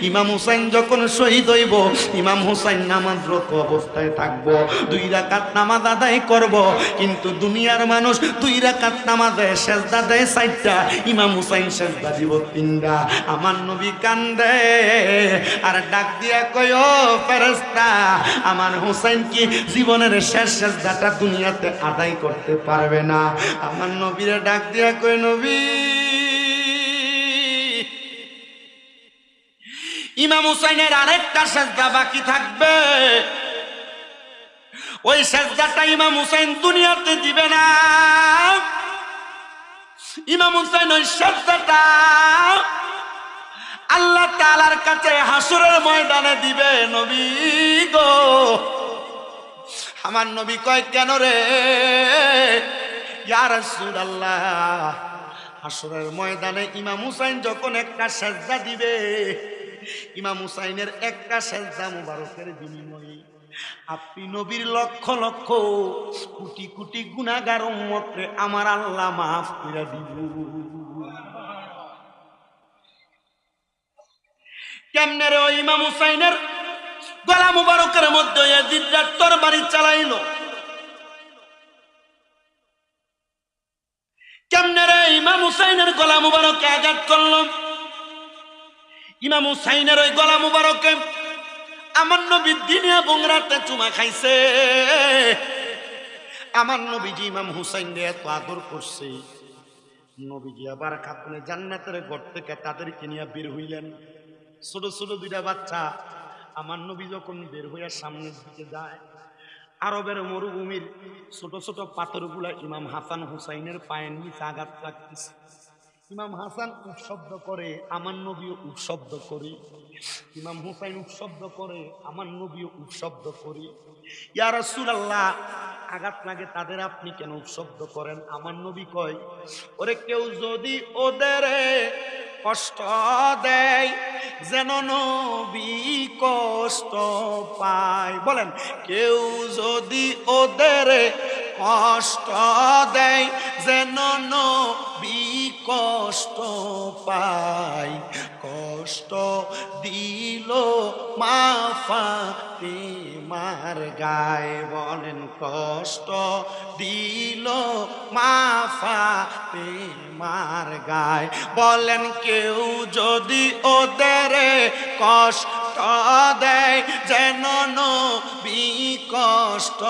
ইমাম হুসাইন যখন শহীদ হইব, ইমাম হুসাইন নামাজরত অবস্থায় থাকবো, 2 রাকাত নামাজ আদায় করব, কিন্তু দুনিয়ার মানুষ 2 রাকাত নামাজে সেজদা দেয় 4টা, ইমাম হুসাইন সেজদা দিব 3টা। আমার নবী কান্দে আর ডাক দিয়া কয়, ও ফেরেশতা, আমার হুসাইন কি জীবনের শেষ সেজদাটা দুনিয়াতে আদায় করতে পারবে না? আমার নবীরে ডাক দিয়া কয়, নবী, ইমাম হুসাইনের আরেকটা সেজদা বাকি থাকবে, ওই সেজদাটা ইমাম হুসাইন দুনিয়াতে দিবে না। ইমাম হুসাইন ওই সেজদাটা আল্লাহ তাআলার কাছে হাসরের ময়দানে দিবে। নবী গো, আমার নবী কয়, কেন রে? ইয়া রাসূলুল্লাহ, হাসরের ময়দানে ইমাম হুসাইন যখন একটা সেজদা দিবে, ইমাম হুসাইনের একটা সেজদা মুবারকের বিনিময়ে আপনি নবীর লক্ষ লক্ষ কোটি কোটি গুনাহগার উম্মতরে আমার আল্লাহ মাফ করে দিব। কেমনে রে? ওই ইমাম হুসাইনের গলা মুবারকের মধ্যে ইয়াজিদের তরবারি চালাইলো। কেমনে রে? ইমাম হুসাইনের গলা মুবারকে আঘাত করলো। ইমাম হুসাইনের ওই গলা মুবারকে আমার নবী দিনে এবং রাতে চুমা খাইছে। আমার নবীজি ইমাম হুসাইনকে এত আদর করছে, নবীজি আবার খাতুনে জান্নাতের ঘর থেকে তাদেরকে নিয়ে বের হইলেন। ছোট ছোট 2টা বাচ্চা। আমার নবী যখন বের হইয়া সামনের দিকে যায়, আরবের মরুভূমির ছোট ছোট পাথরগুলা ইমাম হাসান হুসাইনের পায়ের নিচে আঘাত লাগতেছে। ইমাম হাসান উপশব্দ করে, আমার নবীও উপশব্দ করি। ইমাম হুসাইন উপশব্দ করে, আমার নবীও উপশব্দ করি। ইয়া রাসূলুল্লাহ, আঘাত লাগে তাদের, আপনি কেন উপশব্দ করেন? আমার নবী কয়, ওরে কেউ যদি ওদের কষ্ট দেয়, যেন নবী কষ্ট পায়। বলেন, কেউ যদি ওদের কষ্ট দেয়, যেন নবী কষ্ট পায়। কষ্ট দিল মা ফাতিমার গায়ে। বলেন, কষ্ট দিল মা ফাতিমার গায়ে। বলেন, কেউ যদি ওদের কষ্ট দেয়, যেন নবী কষ্ট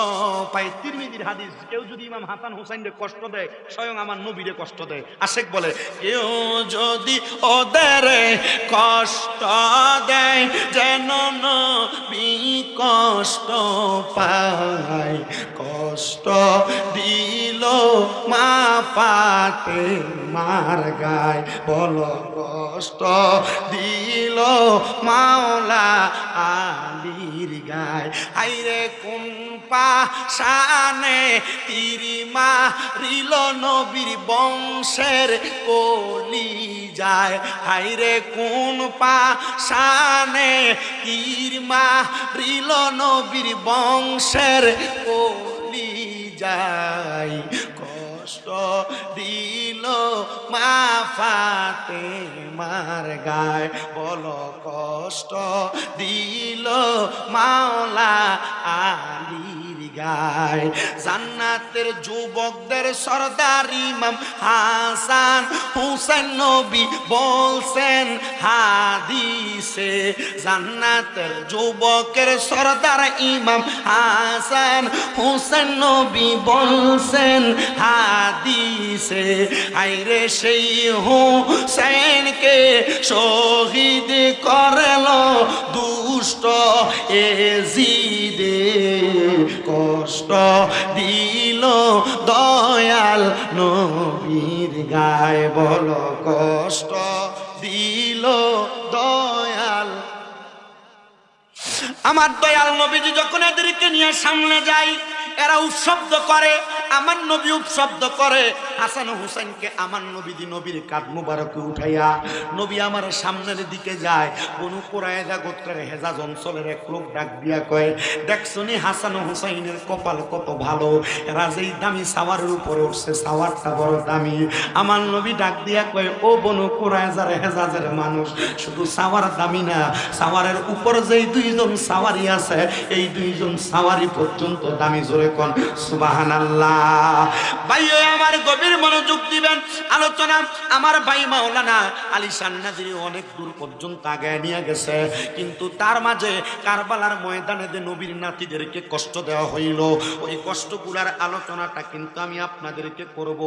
পায়। তিরমিজির হাদিস, কেউ যদি ইমাম হাসান হুসাইনকে কষ্ট দেয়, স্বয়ং আমার নবীরে কষ্ট দেয়। আশেক বলে, কেউ যদি ওদের কষ্ট দেয়, যেন নবী কষ্ট পায়। কষ্ট কষ্ট দিল মা ফাতেমার গায়, বলো কষ্ট দিল মাওলা আলীর গায়। আইরে কোন পাশানে তিরি মারিল নবীর বংশের কলি যায়, হাইরে কোন পাশানে তীর মারিল নবীর বংশের কলি যায়। কষ্ট দিল মা ফাতেমার গায়, বলো কষ্ট দিল মাওলা আলীর গায়। জান্নাতের যুবকদের সরদার ইমাম হাসান হুসাইন নবী বলছেন হাদিসে, জান্নাতের যুবকের সরদার ইমাম হাসান হুসাইন নবী বলছেন হাদিসে, আইরে সেই হুসাইনকে শহীদ করল দুষ্ট এজিদে, কষ্ট দিল দয়াল নবীর গায়, বলো কষ্ট দিল দয়াল। আমার দয়াল নবীজি যখন এদেরকে নিয়ে সামনে যায়, এরা উপশব্দ করে, আমার নবী উপশব্দ করে। হাসান হুসাইনকে আমার নবীজি নবীর কাঁধ মুবারকে উঠাইয়া নবী আমার সামনের দিকে যায়। বনু কুরায়জা গোত্রের হেজাজ অঞ্চলের এক লোক ডাক দিয়া কয়, দেখছনি হাসান হুসাইনের কপাল কত ভালো, এরা যেই দামি সাওয়ারের উপরে উঠছে, সাওয়ারটা বড় দামি। আমার নবী ডাক দিয়া কয়, ও বনু কুরায়জার হেজাজের মানুষ, শুধু সাওয়ার দামি না, সাওয়ারের উপর যেই দুইজন সাওয়ারি আছে, এই দুইজন সাওয়ারি পর্যন্ত দামি। জোরে কোন সুবহানাল্লাহ। ভাই আমার গভীর মনোযোগ দিবেন আলোচনা। আমার ভাই মাওলানা আলীশান নাজরী অনেক দূর পর্যন্ত আগায় নিয়ে গেছে, কিন্তু তার মাঝে কারবালার ময়দানে যে নবীর নাতিদেরকে কষ্ট দেওয়া হইল, ওই কষ্টগুলার আলোচনাটা কিন্তু আমি আপনাদেরকে করব।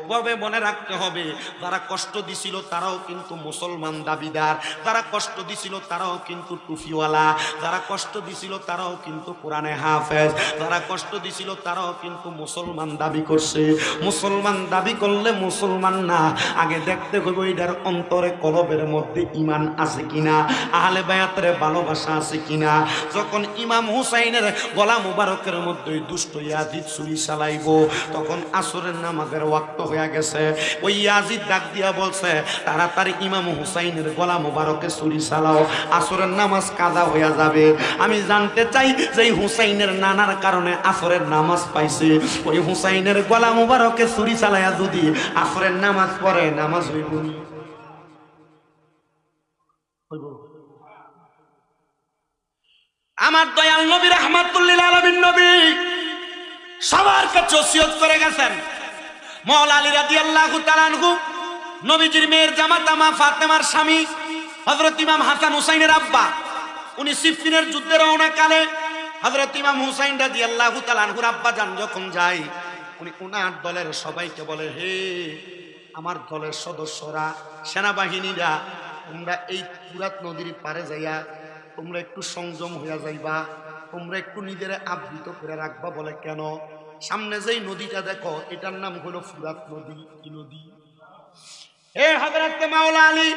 তবে মনে রাখতে হবে, যারা কষ্ট দিছিল তারাও কিন্তু মুসলমান দাবিদার, যারা কষ্ট দিছিল তারাও কিন্তু টুফিওয়ালা, যারা কষ্ট দিছিল তারাও কিন্তু কোরআনে হাফেজ, যারা কষ্ট দিছিল তারাও কিন্তু মুসলমান দাবি করছে। মুসলমান দাবি করলে মুসলমান না, আগে দেখতে হবে এটার অন্তরে কলবের মধ্যে ঈমান আছে কিনা, আহলে বায়াতের ভালোবাসা আছে কিনা। যখন ইমাম হুসাইনের গলা মুবারকের মধ্যে দুষ্ট ইয়াজিদ ছুরি চালাইব, তখন আসরের নামাজের ওয়াক্ত হয়ে গেছে। ওই ইয়াজিদ ডাক দিয়া বলছে, তাড়াতাড়ি ইমাম হুসাইনের গলা মুবারকে ছুরি চালাও, আসরের নামাজ কাজা হয়ে যাবে। আমি জানতে চাই যে হুসাইনের নানার কারণে আসরের নামাজ পাইছে, ওই হুসাইনের গলা মুবারকে ছুরি চালাইয়া যদি আসরের নামাজ পড়ে, নামাজ হইব? আমার দয়াল নবী রাহমাতুল লিল আলামিন নবী সবার কাছে ওসিয়ত করে গেছেন। মাওলা আলী রাদিয়াল্লাহু তাআলা আনহু নবীজির মেয়ের জামাতা মা ফাতেমার স্বামী হযরত ইমাম হাসান হুসাইনের আব্বা, উনি সিফফিনের যুদ্ধে রওনা কালে হযরত ইমাম হুসাইন রাদিয়াল্লাহু তাআলা আনহুর আব্বা জান যখন যায়, উনি ওনার দলের সবাইকে বলে, হে আমার দলের সদস্যরা, সেনাবাহিনীরা, তোমরা এই ফুরাত নদীর পারে যাইয়া তোমরা একটু সংযম হইয়া যাইবা, তোমরা একটু নিজের আবৃত করে রাখবা। বলে কেন? সামনে যেই নদীটা দেখো, এটার নাম হলো ফুরাত নদী। কি নদী? হে হযরত মাওলা আলী,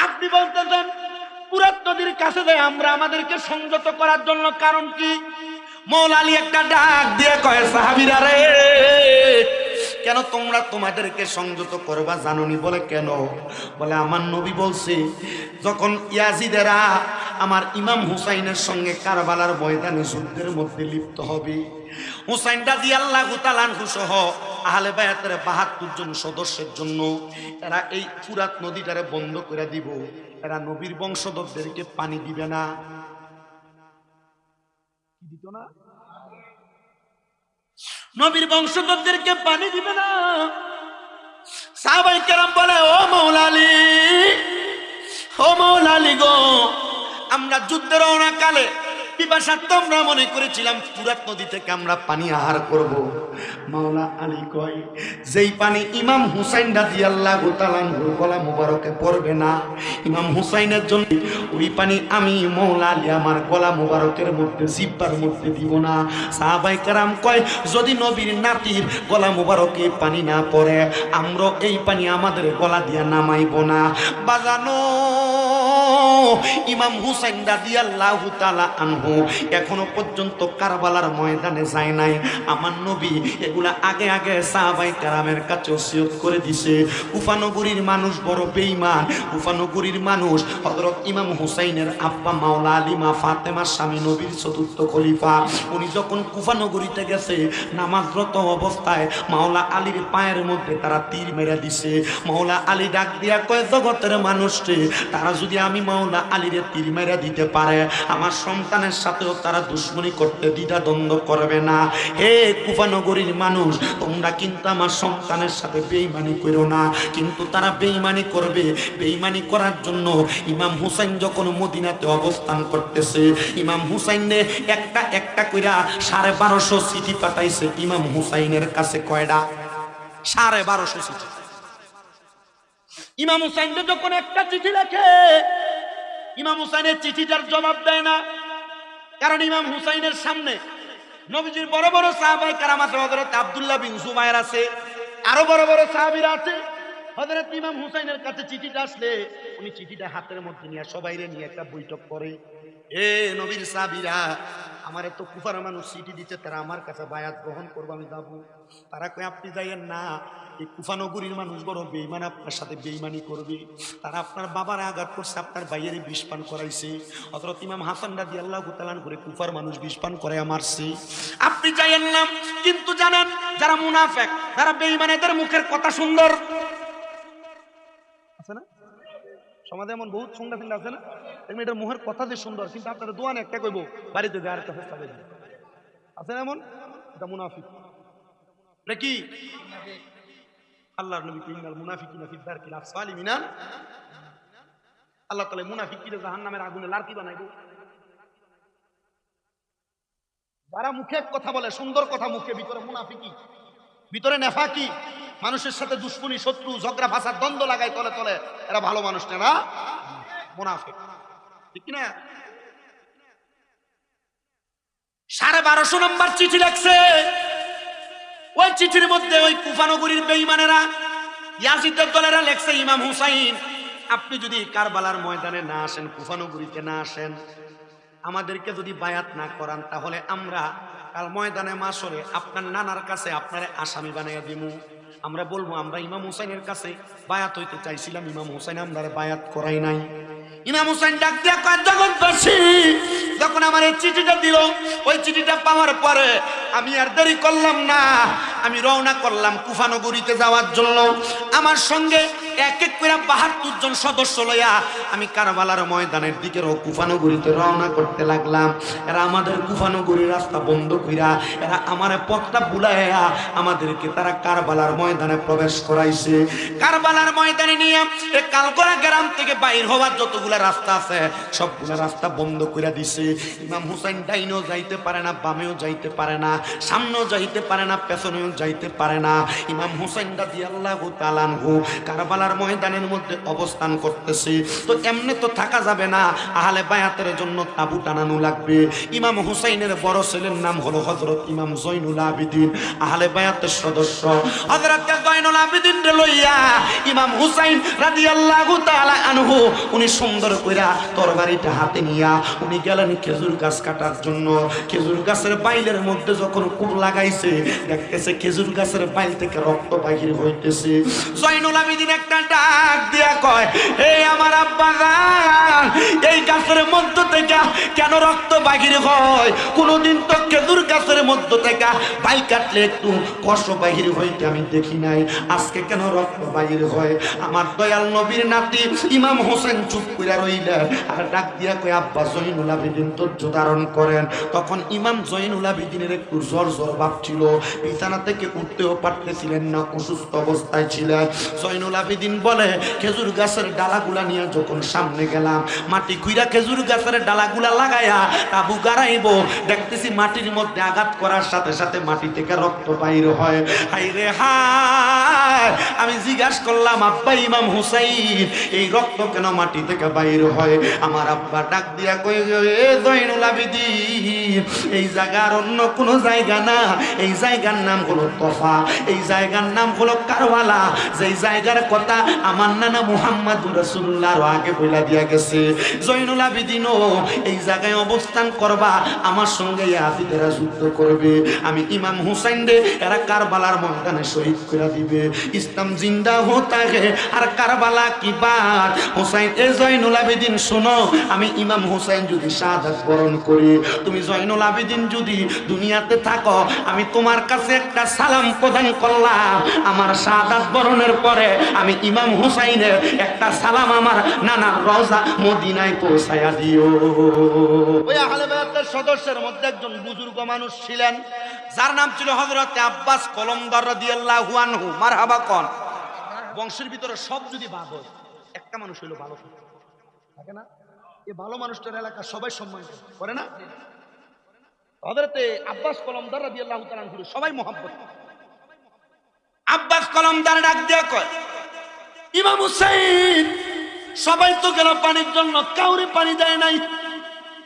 আপনি বলতেছেন ফুরাত নদীর কাছে যাই আমরা আমাদেরকে সংযত করার জন্য, কারণ কি? মাওলা আলী একটা ডাক দিয়ে কয়, সাহাবীরা রে, কেন তোমরা তোমাদেরকে সংযত করবা জানোনি? বলে কেন? বলে আমার নবী বলছে, যখন ইয়াজিদেরা আমার ইমাম হুসাইনের সঙ্গে কারবালার ময়দানে যুদ্ধের মধ্যে লিপ্ত হবে, হুসাইন রাদিয়াল্লাহু তাআলা আনহু সহ আহলে বায়াতের ৭২ জন সদস্যের জন্য এরা এই ফুরাত নদীটারে বন্ধ করে দিব, এরা নবীর বংশধরদেরকে পানি দিবে না। কি দিত না? নবীর বংশধরদেরকে পানি দিবে না। সাহাবায়ে কেরাম বলে, ও মাওলা আলী, ও মাওলা আলী গো, আমরা যুদ্ধের রওনা কালে পিপাসার্থ আমরা মনে করেছিলাম ফুরাত নদী থেকে আমরা পানি আহার করব, মাওলা আলী কয় যেই পানি ইমাম হুসাইন রাদিয়াল্লাহু তাআলা আনহুর গলা মুবারকে পড়বে না, ইমাম হুসাইনের জন্য ওই পানি আমি মাওলা আলী আমার গলা মুবারকের মধ্যে জিহ্বার মধ্যে দিব না। সাহাবায়ে কেরাম কয় যদি নবীর নাতির গলা মুবারকে পানি না পড়ে আমরা এই পানি আমাদের গলা দিয়া নামাইব না। বাজানো ইমাম হুসাইন রাদিয়াল্লাহু তাআলা আনহু এখনো পর্যন্ত কারবালার ময়দানে যায় নাই। আমার নবী এগুলা আগে আগে সাহাবায়ে কেরামের কাছে ওসিয়ত করে দিছে। কুফা নগরীর মানুষ বড় বেঈমান। কুফা নগরীর মানুষ হযরত ইমাম হুসাইনের আব্বা মাওলা আলী মা ফাতেমার স্বামী নবীর চতুর্থ খলিফা, উনি যখন কুফা নগরীতে গেছে নামাজরত অবস্থায় মাওলা আলীর পায়ের মধ্যে তারা তীর মেরে দিছে। মাওলা আলী ডাক দিয়া কয় জগতের মানুষকে তারা যদি আমি মাওলা আলীরে তীর মেরে দিতে পারে আমার সন্তানের সাথেও তারা দুশ্মনী করতে দ্বিধা দ্বন্দ্ব করবে না। হে কুফা নগরীর মানুষ তোমরা কিন্তু আমার সন্তানের সাথে বেঈমানি করো না। কিন্তু তারা বেঈমানি করবে। বেঈমানি করার জন্য ইমাম হুসাইন যখন মদিনাতে অবস্থান করতেছে ইমাম হুসাইনে একটা একটা কইরা 1250 চিঠি পাঠাইছে ইমাম হুসাইনের কাছে। কয়টা? 1250 চিঠি। ইমাম হুসাইন যখন একটা চিঠি লেখে ইমাম হুসাইনের চিঠিটার জবাব দেয় না, কারণ ইমাম হুসাইনের সামনে নবীজির বড় বড় সাহাবায়ে কেরাম আছে। হযরত আব্দুল্লাহ বিন জুবায়ের আছে, আরো বড় বড় সাহাবীরা আছে। হযরত ইমাম হুসাইনের কাছে চিঠিটা আসলে উনি চিঠিটা হাতের মধ্যে নিয়ে সবাইরে নিয়ে একটা বৈঠক করে। এ নবীর সাহাবীরা আমারে তো কুফার মানুষ চিঠি দিচ্ছে, তারা আমার কাছে বায়াত গ্রহণ করবো, আমি যাবো। তারা কয় আপনি যাইয়েন না, এই কুফা নগরীর মানুষ বড় বেঈমান, আপনার সাথে বেঈমানি করবে। তারা আপনার বাবার আঘাত করছে, আপনার ভাইয়ের বিষ পান করাইছে। হযরত ইমাম হাসান রাদিয়াল্লাহু তাআলা করে কুফার মানুষ বিষ পান করে মারছে। আপনি যাইয়েন না। কিন্তু জানেন যারা মুনাফিক, যারা বেঈমান, এদের মুখের কথা সুন্দর আছে না? সমাজে এমন বহুত সুন্দর সুন্দর আছে না, দেখবেন এটার মুখের কথা যে সুন্দর, কিন্তু আপনারা দোয়ান একটা কইব বাড়িতে যাওয়ার একটা চেষ্টা করবেন। আছে না এমন? এটা মুনাফিক। এটা কি? আল্লাহর নবী ইন্নাল মুনাফিকিনা ফি দারকিল আসফালি মিনাল, আল্লাহ তাআলা মুনাফিকদের জাহান্নামের আগুনে লার্কি বানাইবো। যারা মুখে কথা বলে সুন্দর কথা, মুখে ভিতরে মুনাফিকি, ভিতরে নেফাকি, মানুষের সাথে দুশ্মনী, শত্রু, ঝগড়া, ফাসাদ, দ্বন্দ্ব লাগায় তলে তলে, এরা ভালো মানুষ না, মুনাফিক। ঠিক কি না? 1250 নম্বর চিঠি লিখছে। ওই চিঠির মধ্যে ওই কুফা নগরীর বেঈমানেরা, ইয়াজিদের দলেরা লেখছে ইমাম হুসাইন আপনি যদি কারবালার ময়দানে না আসেন, কুফা নগরীতে না আসেন, আমাদেরকে যদি বায়াত না করান, তাহলে আমরা কাল ময়দানে মাশরে আপনার নানার কাছে আপনারে আসামি বানাইয়া দিমু। আমরা বলবো আমরা ইমাম হুসাইনের কাছে বায়াত হইতে চাইছিলাম, ইমাম হুসাইন আমরারে বায়াত করাই নাই। ইমাম হুসাইন ডাক দিয়া কয় জগৎবাসী, যখন আমার এই চিঠিটা দিল, ওই চিঠিটা পাওয়ার পরে আমি আর দেরি করলাম না, আমি রওনা করলাম কুফা নগরীতে যাওয়ার জন্য। আমার সঙ্গে এক এক করে 72 জন সদস্য লইয়া আমি কারবালার ময়দানের দিকে কুফা নগরীতে রওনা করতে লাগলাম। এরা আমাদের কুফা নগরীর রাস্তা বন্ধ কইরা, এরা আমার পথটা বুলাইয়া আমাদেরকে তারা কারবালার ময়দানে প্রবেশ করাইছে। কারবালার ময়দানে নিয়ে এই কালকরা গ্রাম থেকে বাইর হওয়ার যতগুলা রাস্তা আছে সবগুলা রাস্তা বন্ধ কইরা দিছে। ইমাম হুসাইন ডাইনেও যাইতে পারে না, বামেও যাইতে পারে না, সামনেও যাইতে পারে না, পেছনেও যাইতে পারে না। ইমাম হুসাইন রাদিয়াল্লাহু তাআলা আনহু কারবালার ময়দানের মধ্যে অবস্থান করতেছে। তো এমনি তো থাকা যাবে না, আহলে বায়াতের জন্য তাবু টানানো লাগবে। ইমাম হুসাইনের বড় ছেলের নাম হলো হযরত ইমাম জয়নুল আবেদিন, আহলে বায়াতের সদস্য। হযরত জয়নুল আবেদিন রে লইয়া ইমাম হুসাইন রাদিয়াল্লাহু তাআলা আনহু উনি সুন্দর কইরা তরবারিটা হাতে নিয়া উনি গেলেন খেজুর গাছ কাটার জন্য। খেজুর গাছের বাইলের মধ্যে যখন কূপ লাগাইছে, দেখতেছে খেজুর গাছের বাইল থেকে রক্ত বাহির হইতেছে। জয়নুল আবেদিন একটা ডাক দিয়া কয়, এই আমার আব্বা জান, এই গাছের মধ্য থেকে কেন রক্ত বাহির হয়? কোনদিন তো খেজুর গাছের মধ্য থেকে বাইল কাটলে একটু কষ্ট বাহির হইতে আমি দেখি নাই, আজকে কেন রক্ত বাহির হয়? আমার দয়াল নবীর নাতি ইমাম হোসেন চুপ কইরা রইলেন আর ডাক দিয়া কয়, আব্বা জয়নুল আবেদিন ধৈর্য ধারণ করেন। তখন ইমাম জয়নুল আবেদিনের একটু জ্বর জ্বর ভাব ছিল, বিছানা থেকে উঠতেও পারতেছিলেন না, অসুস্থ অবস্থায় ছিলেন। জয়নুল আবেদিন আবিদিন বলে খেজুর গাছের ডালাগুলা নিয়ে যখন সামনে গেলাম, মাটি খুইরা খেজুর গাছের ডালাগুলা লাগাইয়া তাবু গাড়াইব, দেখতেছি মাটির মধ্যে আঘাত করার সাথে সাথে মাটি থেকে রক্ত বাইর হয়। হাই রে হায়, আমি জিজ্ঞাসা করলাম আব্বা ইমাম হুসাইন এই রক্ত কেন মাটি থেকে বাইর হয়? আমার আব্বা ডাক দিয়া কই, এ জয়নুল আবিদিন, এই জায়গার অন্য কোনো জায়গা না, এই জায়গার নাম হলো তফা, এই জায়গার নাম হলো কারবালা, যেই জায়গার কথা আমার নানা মুহাম্মদুর রাসূলুল্লাহর আগে বইলা দিয়া গেছে। জয়নুল আবিদিনও এই জায়গায় অবস্থান করবা, আমার সঙ্গে ইয়াজিদেরা যুদ্ধ করবে, আমি ইমাম হুসাইন রে এরা কারবালার ময়দানে শহীদ করে দিবে। ইসলাম জিন্দা হতা হে আর কারবালা কি বাত। হুসাইন, এ জয়নুল আবিদিন শোনো, আমি ইমাম হুসাইন যদি শাহাদাত বরণ করি, তুমি জয়নুল আবিদিন যদি দুনিয়াতে থাকো, আমি তোমার কাছে একটা সালাম প্রদান করলাম, আমার শাহাদাত বরণের পরে আমি ইমাম হুসাইনের একটা সালাম আমার নানার রওজা মদিনায় পৌঁছায়া দিও। ওই আহলে বায়াতের সদস্যের মধ্যে একজন বুজুর্গ মানুষ ছিলেন, যার নাম ছিল হযরত আব্বাস কলমদার রাদিয়াল্লাহু আনহু। মারহাবা কোন। বংশের ভিতরে সব যদি বাদ হয়, একটা মানুষ হইলো ভালো থাকে না, এই ভালো মানুষটার এলাকার সবাই সম্মান করে না? হযরত আব্বাস কলমদার রাদিয়াল্লাহু তাআলা আনহু সবাই মহব্বত। আব্বাস কলমদার ডাক দিয়া কয়, ইমাম হুসাইন, সবাই তো গেল পানির জন্য, কাউরে পানি দেয় নাই,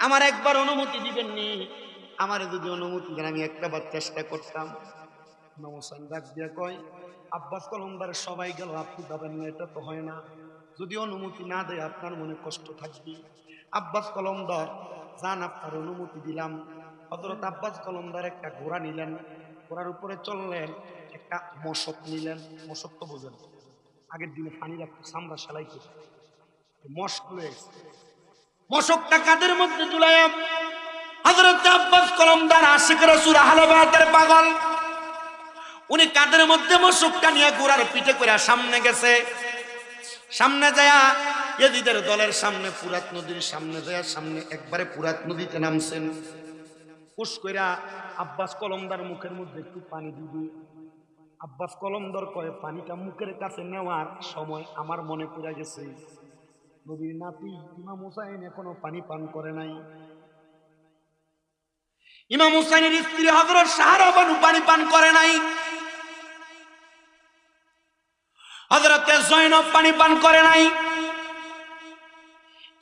আমার একবার অনুমতি দিবেননি? আমার যদি অনুমতি দেন আমি একটা বার চেষ্টা করতাম। ইমাম হুসাইন ডাক দিয়া কয়, আব্বাস কলমদার সবাই গেল, আপনি যাবেন না? এটা তো হয় না, যদি অনুমতি না দেয় আপনার মনে কষ্ট থাকবে। আব্বাস কলমদার যান, আপনার অনুমতি দিলাম। হযরত আব্বাস কলমদার একটা ঘোড়া নিলেন, ঘোড়ার উপরে চললেন, একটা মশক নিলেন। মশক তো বোঝেন, আগের দিনে পানি রাখতো, চামড়া সেলাই করে মশক রয়েছে। মশকটা কাদের মধ্যে ঝুলাইয়া হযরত আব্বাস কলমদার আশিক রাসূল আহলে বায়াতের পাগল, উনি কাদের মধ্যে মশকটা নিয়ে ঘোড়ার পিঠে করে সামনে গেছে। সামনে যায়া ইয়াজিদের দলের সামনে, ফুরাত নদীর সামনে যায়া, সামনে একবারে ফুরাত নদীতে নামছেন। পুশ কইরা আব্বাস কলমদার মুখের মধ্যে একটু পানি দিবি। আব্বাস কলমদার কয়, পানিটা মুখের কাছে নেওয়ার সময় আমার মনে পড়ে গেছে নবীর নাতি ইমাম হুসাইন এখনো পানি পান করে নাই। ইমাম হুসাইনের স্ত্রী হযরত সাহারা বানু পানি পান করে নাই। হযরতে জয়নব পানি পান করে নাই।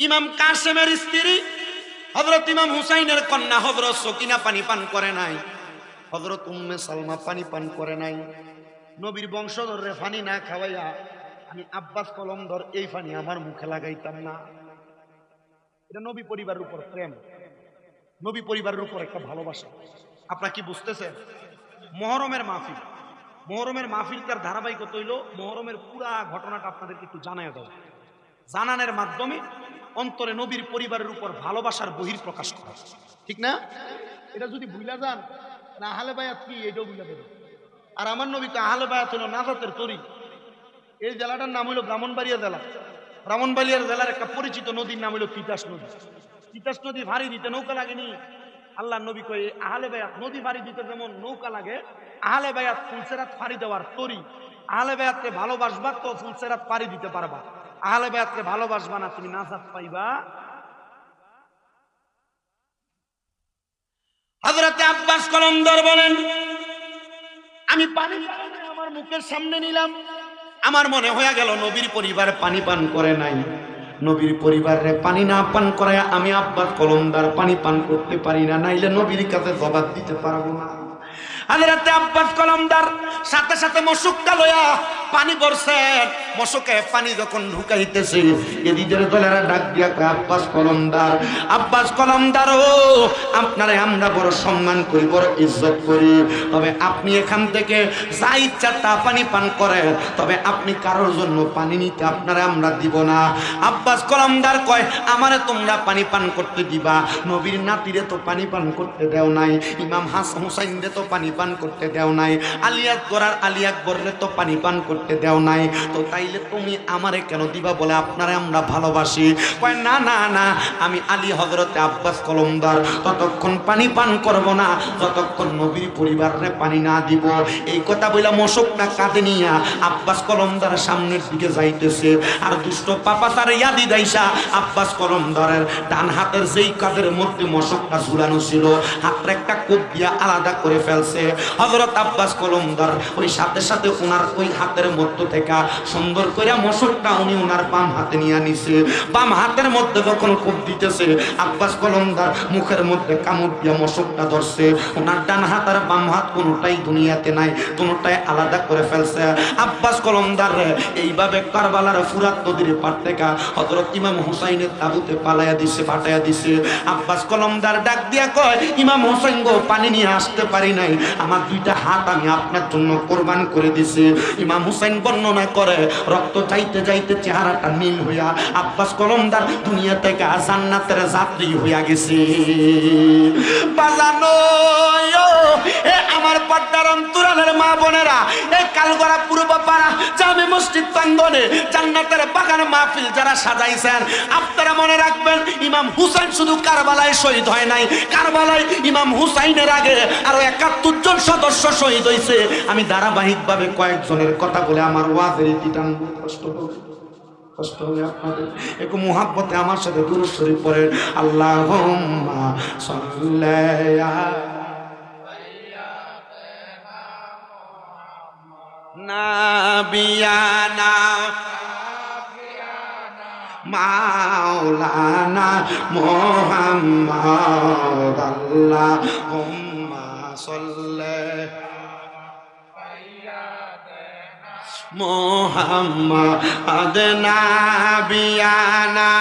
ইমাম কাসেমের স্ত্রী হযরত ইমাম হুসাইনের কন্যা হযরত সকিনা পানি পান করে নাই। হযরত উম্মে সালমা পানি পান করে নাই। নবীর বংশধররে পানি না খাওয়াইয়া আমি আব্বাস কলমদার এই পানি আমার মুখে লাগাইতাম না। এটা নবী পরিবারের উপর প্রেম, নবী পরিবারের উপর একটা ভালোবাসা। আপনারা কি বুঝতেছেন? মুহররমের মাহফিল, মুহররমের মাহফিলটার ধারাবাহিকতা হইল মুহররমের পুরা ঘটনাটা আপনাদেরকে একটু জানায় দাও, জানানোর মাধ্যমে অন্তরে নবীর পরিবারের উপর ভালোবাসার বহির প্রকাশ করা, ঠিক না? এটা যদি ভুলা যান, আহলে বায়াত কি এটাও ভুলা দেবে। আর আমার নবী তো আহলে বায়াত হলো নাজাতের তরি। এই জেলাটার নাম হইল ব্রাহ্মণবাড়িয়া জেলা। ব্রাহ্মণবাড়িয়ার জেলার একটা পরিচিত নদীর নাম হইল তিতাস নদী। তিতাস নদী ভারী দিতে নৌকা লাগেনি। আল্লাহ নবী কয়ে আহলে বায়াত নদী ভারী দিতে যেমন নৌকা লাগে, আহলে বায়াত ফুলসেরাত ফাড়ি দেওয়ার তরি। আহলে বায়াতকে ভালোবাসবা তো ফুলসেরাত ফাড়ি দিতে পারবা। আহলে বায়াতকে ভালোবাসবা না, তুমি নাজাত পাইবা। হযরতে আব্বাস কলমদার বলেন, আমি পানি আমার মুখের সামনে নিলাম, আমার মনে হয়ে গেল নবীর পরিবার পানি পান করে নাই। নবীর পরিবারে পানি না পান করায় আমি আব্বাস কলমদার পানি পান করতে পারি না, নাইলে নবীর কাছে জবাব দিতে পারবো না। হযরতে আব্বাস কলমদার সাথে সাথে মশকটা লয়া পানি ভরছেন। মশকে পানি যখন ঢুকাইতেছে, এদিদের দলেরা ডাক দিয়া কয়, আব্বাস কলমদার, আব্বাস কলমদার, ও আপনারে আমরা বড় সম্মান করি, বড় ইজ্জত করি, তবে আপনি এখান থেকে যা ইচ্ছা তা পানি পান করেন, তবে আপনি কারোর জন্য পানি নিতে আপনারা আমরা দিব না। আব্বাস কলমদার কয়, আমারে তোমরা পানি পান করতে দিবা, নবীর নাতিরে তো পানি পান করতে দেও নাই, ইমাম হাসান হুসাইনরে তো পানি পান করতে দেও নাই, আলী আকবর আর আলী আকবররে তো পানি পান করতে দেও নাই, তো তাই তাইলে তুমি আমারে কেন দিবা? বলে আপনারে আমরা ভালোবাসি। কয় না না না, আমি আলী হযরতে আব্বাস কলমদার ততক্ষণ পানি পান করব না যতক্ষণ নবীর পরিবারে পানি না দিব। এই কথা বইলা মশকটা কাঁধে নিয়া আব্বাস কলমদার সামনের দিকে যাইতেছে। আর দুষ্ট পাপাচার ইয়াদি দাইসা আব্বাস কলমদারের ডান হাতের যেই কাঁধের মধ্যে মশকটা ঝুলানো ছিল, হাতটা একটা কোপ দিয়া আলাদা করে ফেলছে। হযরত আব্বাস কলমদার ওই সাথে সাথে ওনার ওই হাতের মধ্য থেকে সুন্দর করে মশকটা উনি ওনার বাম হাতে নিয়ে নিছে। বাম হাতের মধ্যে যখন কোপ দিতেছে, আব্বাস কলমদার মুখের মধ্যে কামড় দিয়া মশকটা ধরছে। ওনার ডান হাত আর বাম হাত কোনোটাই দুনিয়াতে নাই, কোনোটাই আলাদা করে ফেলছে। আব্বাস কলমদার এইভাবে কারবালার ফুরাত নদীর পার থেকে হযরত ইমাম হুসাইনের তাবুতে পালাইয়া দিছে, পাঠাইয়া দিছে। আব্বাস কলমদার ডাক দিয়া কয়, ইমাম হুসাইন গো, পানি নিয়ে আসতে পারি নাই, আমার দুইটা হাত আমি আপনার জন্য কোরবান করে দিছি। ইমাম হুসাইন বর্ণনা করে, রক্ত চাইতে যাইতে চেহারাটা নীল হইয়া আব্বাস কলমদার দুনিয়া থেকে জান্নাতের যাত্রী হইয়া গেছে। বাজানো এ আমার পর্দার অন্তরালের মা বোনেরা, এই কালগড়া পূর্ব পাড়া জামে মসজিদ প্রাঙ্গণে জান্নাতের বাগান মাহফিল যারা সাজাইছেন, আপনারা মনে রাখবেন, ইমাম হুসাইন শুধু কারবালায় শহীদ হয় নাই, কারবালায় ইমাম হুসাইনের আগে আরো 71 জন সদস্য শহীদ হয়েছে। আমি ধারাবাহিকভাবে কয়েকজনের কথা বলে আমার ওয়াজের ইতি টানবো, কষ্ট হবে আপনাদের। একটু মুহাব্বতে আমার সাথে দুরূদ শরীফ পড়েন, আল্লাহুম্মা সাল্লি নাবিয়ানা মাওলানা মুহাম্মদ আল্লাহুম্মা সাল্লি মুহাম্মদ নাবিয়ানা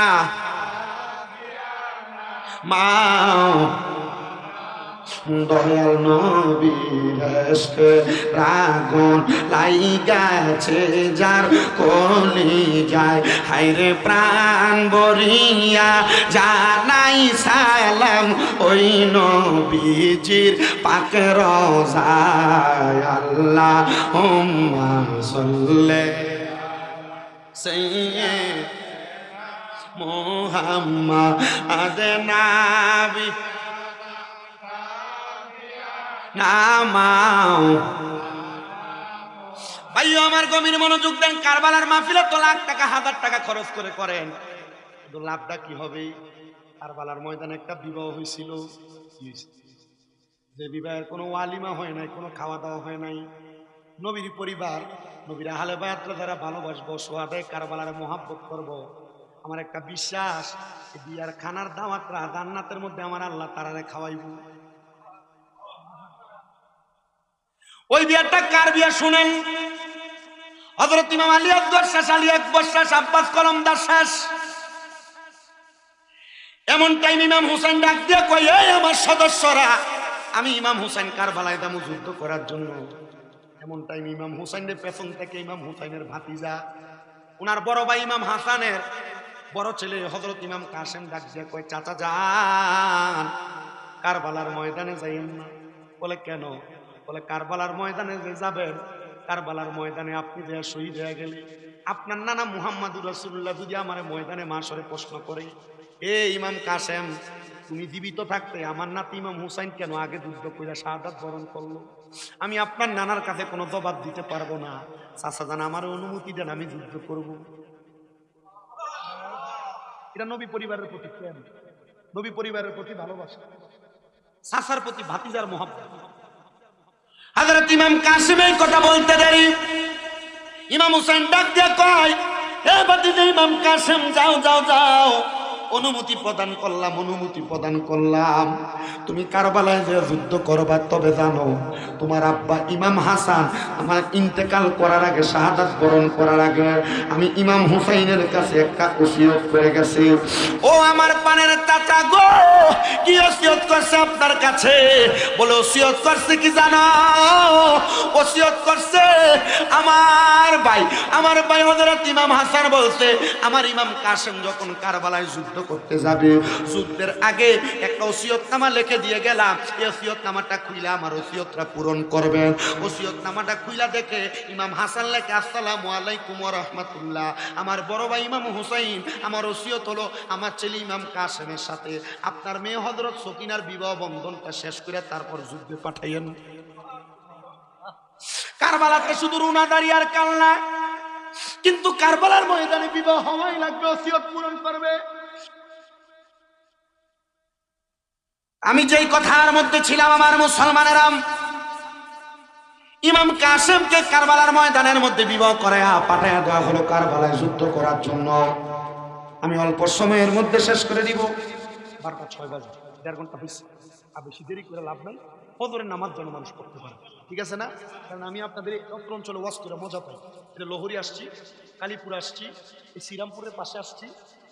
দয়াল নবীর ইশকে রাগুন লাইগাছে যার কলি যায়, হায়রে প্রাণ বরিয়া জানাই সালাম ওই নবীজির পাক রওজায়, আল্লাহুম্মা সাল্লি সাইয়্যিদ মুহাম্মদ নাবি নামাও। ভাইও আমার গভীর মনোযোগ দেন, কারবালার মাহফিলে তো লাখ টাকা হাজার টাকা খরচ করে করেন, কিন্তু লাভটা কি হবে? কারবালার ময়দানে একটা বিবাহ হয়েছিল, যে বিবাহের কোনো ওয়ালিমা হয় নাই, কোনো খাওয়া দাওয়া হয় নাই। নবীর পরিবার, নবীর আহলে বায়াতরা যারা ভালোবাসবো, সোহাদায়ে কারবালার মহাব্বত করব, আমার একটা বিশ্বাস, বিয়ার খানার দাওয়াতরা জান্নাতের মধ্যে আমার আল্লাহ তারারে খাওয়াইব। ওই বিয়ারটা কার বিয়া শুনেন? হযরত ইমাম আলী আকবর শেষ, আলী আকবর শেষ, আব্বাস কলমদার শেষ। এমন টাইম ইমাম হুসাইন ডাক দিয়ে কয়, এই আমার সদস্যরা, আমি ইমাম হুসাইন কারবালায় দামু যুদ্ধ করার জন্য। এমন টাইম ইমাম হুসাইনের পেছন থেকে ইমাম হুসাইনের ভাতিজা, ওনার বড় ভাই ইমাম হাসানের বড় ছেলে হযরত ইমাম কাসেম ডাক দিয়ে কয়, চাচা যান, কারবালার ময়দানে যাইয়েন না। বলে কেন? বলে কারবালার ময়দানে যে যাবেন, কারবালার ময়দানে আপনি যে শহীদ হয়ে গেলে, আপনার নানা মুহাম্মাদুর রাসূলুল্লাহ যদি আমার ময়দানে মাশরে প্রশ্ন করে, এ ইমাম কাসেম, তুমি জীবিত থাকতে আমার নাতি ইমাম হুসাইন কেন আগে যুদ্ধ করে শাহাদাত বরণ করলো? আমি আপনার নানার কাছে কোনো জবাব দিতে পারবো না। চাচা জান, আমার অনুমতি দেন, আমি যুদ্ধ করব। এটা নবী পরিবারের প্রতি প্রেম, নবী পরিবারের প্রতি ভালোবাসা, চাচার প্রতি ভাতিজার মহব্বত। হযরত ইমাম কাসেম এই কথা বলতে দেরি, ইমাম হুসাইন ডাক দিয়ে কয়, এ ভাতিজা ইমাম কাসেম, যাও যাও যাও, অনুমতি প্রদান করলাম, অনুমতি প্রদান করলাম, তুমি কারবালায় যে যুদ্ধ করবা, তবে জানো তোমার আব্বা ইমাম হাসান আমার ইন্তেকাল করার আগে, শাহাদাত বরণ করার আগে, আমি ইমাম হুসাইনের কাছে একটা ওসিয়ত করে গেছে। ও আমার পানের চাচা গো, কি ওসিয়ত করছে আপনার কাছে? বলে ওসিয়ত করছে কি জানো? ওসিয়ত করছে আমার ভাই হযরত ইমাম হাসান বলছে, আমার ইমাম কাসেম যখন কারবালায় যুদ্ধ যুদ্ধ করতে যাবে, যুদ্ধের আগে একটা ওসিয়তনামা লিখে দিয়ে গেলাম, এই ওসিয়তনামাটা খুইলা আমার ওসিয়তটা পূরণ করবেন। ওসিয়তনামাটা খুইলা দেখে ইমাম হাসান লেখে, আসসালামু আলাইকুম ওয়া রাহমাতুল্লাহ, আমার বড় ভাই ইমাম হুসাইন, আমার ওসিয়ত হলো আমার ছেলে ইমাম কাসেমের সাথে আপনার মেয়ে হযরত সকিনার বিবাহ বন্ধনটা শেষ করে তারপর যুদ্ধে পাঠাইয়েন। কারবালাতে শুধু রুনাদারি আর কান্না, কিন্তু কারবালার ময়দানে বিবাহ হওয়াই লাগবে, ওসিয়ত পূরণ করবে। আমি যেই কথার মধ্যে ছিলাম আমার মুসলমানেরা, ইমাম কাসেমকে কারবালার ময়দানের মধ্যে বিবাহ করে পাঠাইয়া দেওয়া হলো কারবালায় যুদ্ধ করার জন্য। আমি অল্প সময়ের মধ্যে শেষ করে দিব। 12টা 6 বাজে, 1.5 ঘন্টা হয়েছে, আর বেশি দেরি করে লাভ নাই। ফজরের নামাজ যেন মানুষ পড়তে পারে, ঠিক আছে না? কারণ আমি আপনাদের অত্র অঞ্চলে ওয়াজ করে মজা পাই। এটা লোহরি আসছি, কালীপুর আসছি, এই শ্রীরামপুরের পাশে আসছি,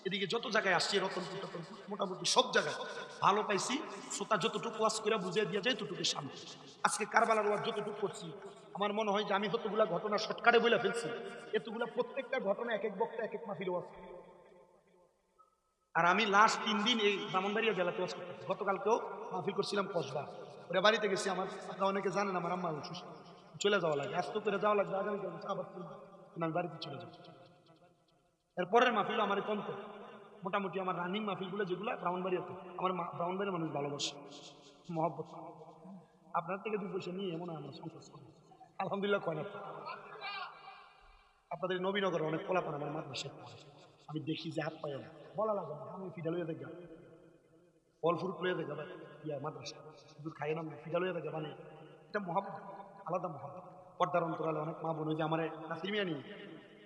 এদিকে যত জায়গায় আসছি, রতনপুর টতনপুর, মোটামুটি সব জায়গায় ভালো পাইছি। শ্রোতা যতটুকু ওয়াজ করে বুঝিয়ে দিয়ে যায় ততটুকু শান্তি। আজকে কারবালার ওয়াজ যতটুকু করছি, আমার মনে হয় যে আমি যতগুলা ঘটনা শর্টকাটে বলে ফেলছি, এতগুলা প্রত্যেকটা ঘটনা এক এক বক্তা এক এক মাহফিল ওয়াজ। আর আমি লাস্ট 3 দিন এই ব্রাহ্মণবাড়িয়া জেলাতে ওয়াজ করতেছি। গতকালকেও মাহফিল করছিলাম কসবা, ওরা বাড়িতে গেছি। আমার আপনারা অনেকে জানেন আমার আম্মা অসুস্থ, চলে যাওয়া লাগে, আস্ত করে যাওয়া লাগবে, আগামীকাল আবার আমি বাড়িতে চলে যাবো। এরপরের মাহফিল আমার কন্ত, মোটামুটি আমার রানিং মাহফিলগুলো যেগুলো ব্রাহ্মণবাড়িয়াতে, আমার ব্রাহ্মণবাড়ির মানুষ ভালোবাসে, মহব্বত। আপনার থেকে 2 পয়সা নিয়ে এমন আমার সংসার আলহামদুলিল্লাহ কয় না। আপনাদের নবীনগরে অনেক পোলাপান আমার মাদ্রাসায় পড়ে, আমি দেখি যে হাত পায় না, বলা লাগে না, আমি ফিডাল হয়ে দেখলাম, ফল ফ্রুট লয়ে দেখলাম, ইয়া মাদ্রাসা দুধ খাইয়ে নাম ফিডাল হয়ে দেখলাম। মানে এটা মহাব্বত, আলাদা মহাব্বত। পর্দার অন্তরালে অনেক মা বোন, যে আমার নাসির মিয়া নেই,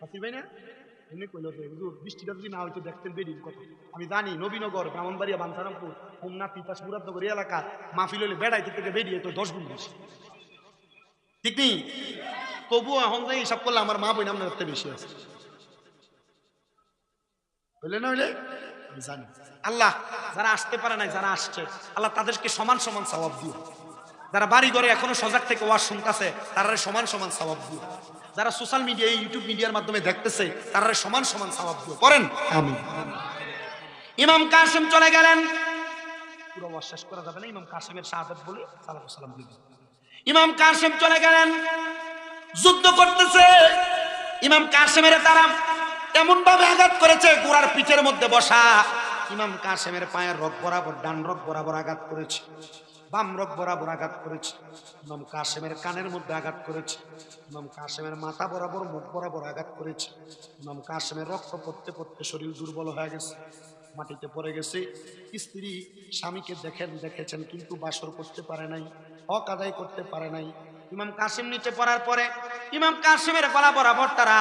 নাসির ভাই না, এমনি কইল যে হুজুর বৃষ্টিটা যদি না হইতো দেখতেন বেডির কথা। আমি জানি নবীনগর, ব্রাহ্মণবাড়িয়া, বাঞ্ছারামপুর, হোমনা, তিতাস, মুরাদনগর এই এলাকার মাহফিল হলে বেড়াইতে থেকে বেরিয়ে তো 10 গুণ বেশি, ঠিক নেই? তবুও এখন যে হিসাব করলে আমার মা বোন আপনার বেশি আছে, বুঝলে না? হইলে আমি জানি আল্লাহ যারা আসতে পারে নাই, যারা আসছে, আল্লাহ তাদেরকে সমান সমান সওয়াব দিও। যারা বাড়ি ঘরে এখনো সজাগ থেকে ওয়াজ শুনতেছে, তারা সমান সমান সওয়াব দিও। যারা সোশ্যাল মিডিয়া, ইউটিউব মিডিয়ার মাধ্যমে দেখতেছে, তারা সমান সমান সওয়াব দিও। করেন আমিন। ইমাম কাসেম চলে গেলেন, পুরো ওয়াজ শেষ করা যাবে না, ইমাম কাসেমের শাহাদাত বলে সালাতু সালাম দিবেন। ইমাম কাসেম চলে গেলেন, যুদ্ধ করতেছে। ইমাম কাসেমের তারা এমন ভাবে আঘাত করেছে, ঘোড়ার পিঠের মধ্যে বসা ইমাম কাসেমের পায়ের রগ বরাবর, ডান রগ বরাবর আঘাত করেছে, বাম রগ বরাবর আঘাত করেছে, ইমাম কাসেমের কানের মধ্যে আঘাত করেছে, ইমাম কাসেমের মাথা বরাবর, মুখ বরাবর আঘাত করেছে। ইমাম কাসেমের রক্ত পড়তে পড়তে শরীর দুর্বল হয়ে গেছে, মাটিতে পড়ে গেছে। স্ত্রী স্বামীকে দেখেছেন, কিন্তু বাসর করতে পারে নাই, হক আদায় করতে পারে নাই। ইমাম কাসেম নিচে পড়ার পরে ইমাম কাসেমের গলা বরাবর তারা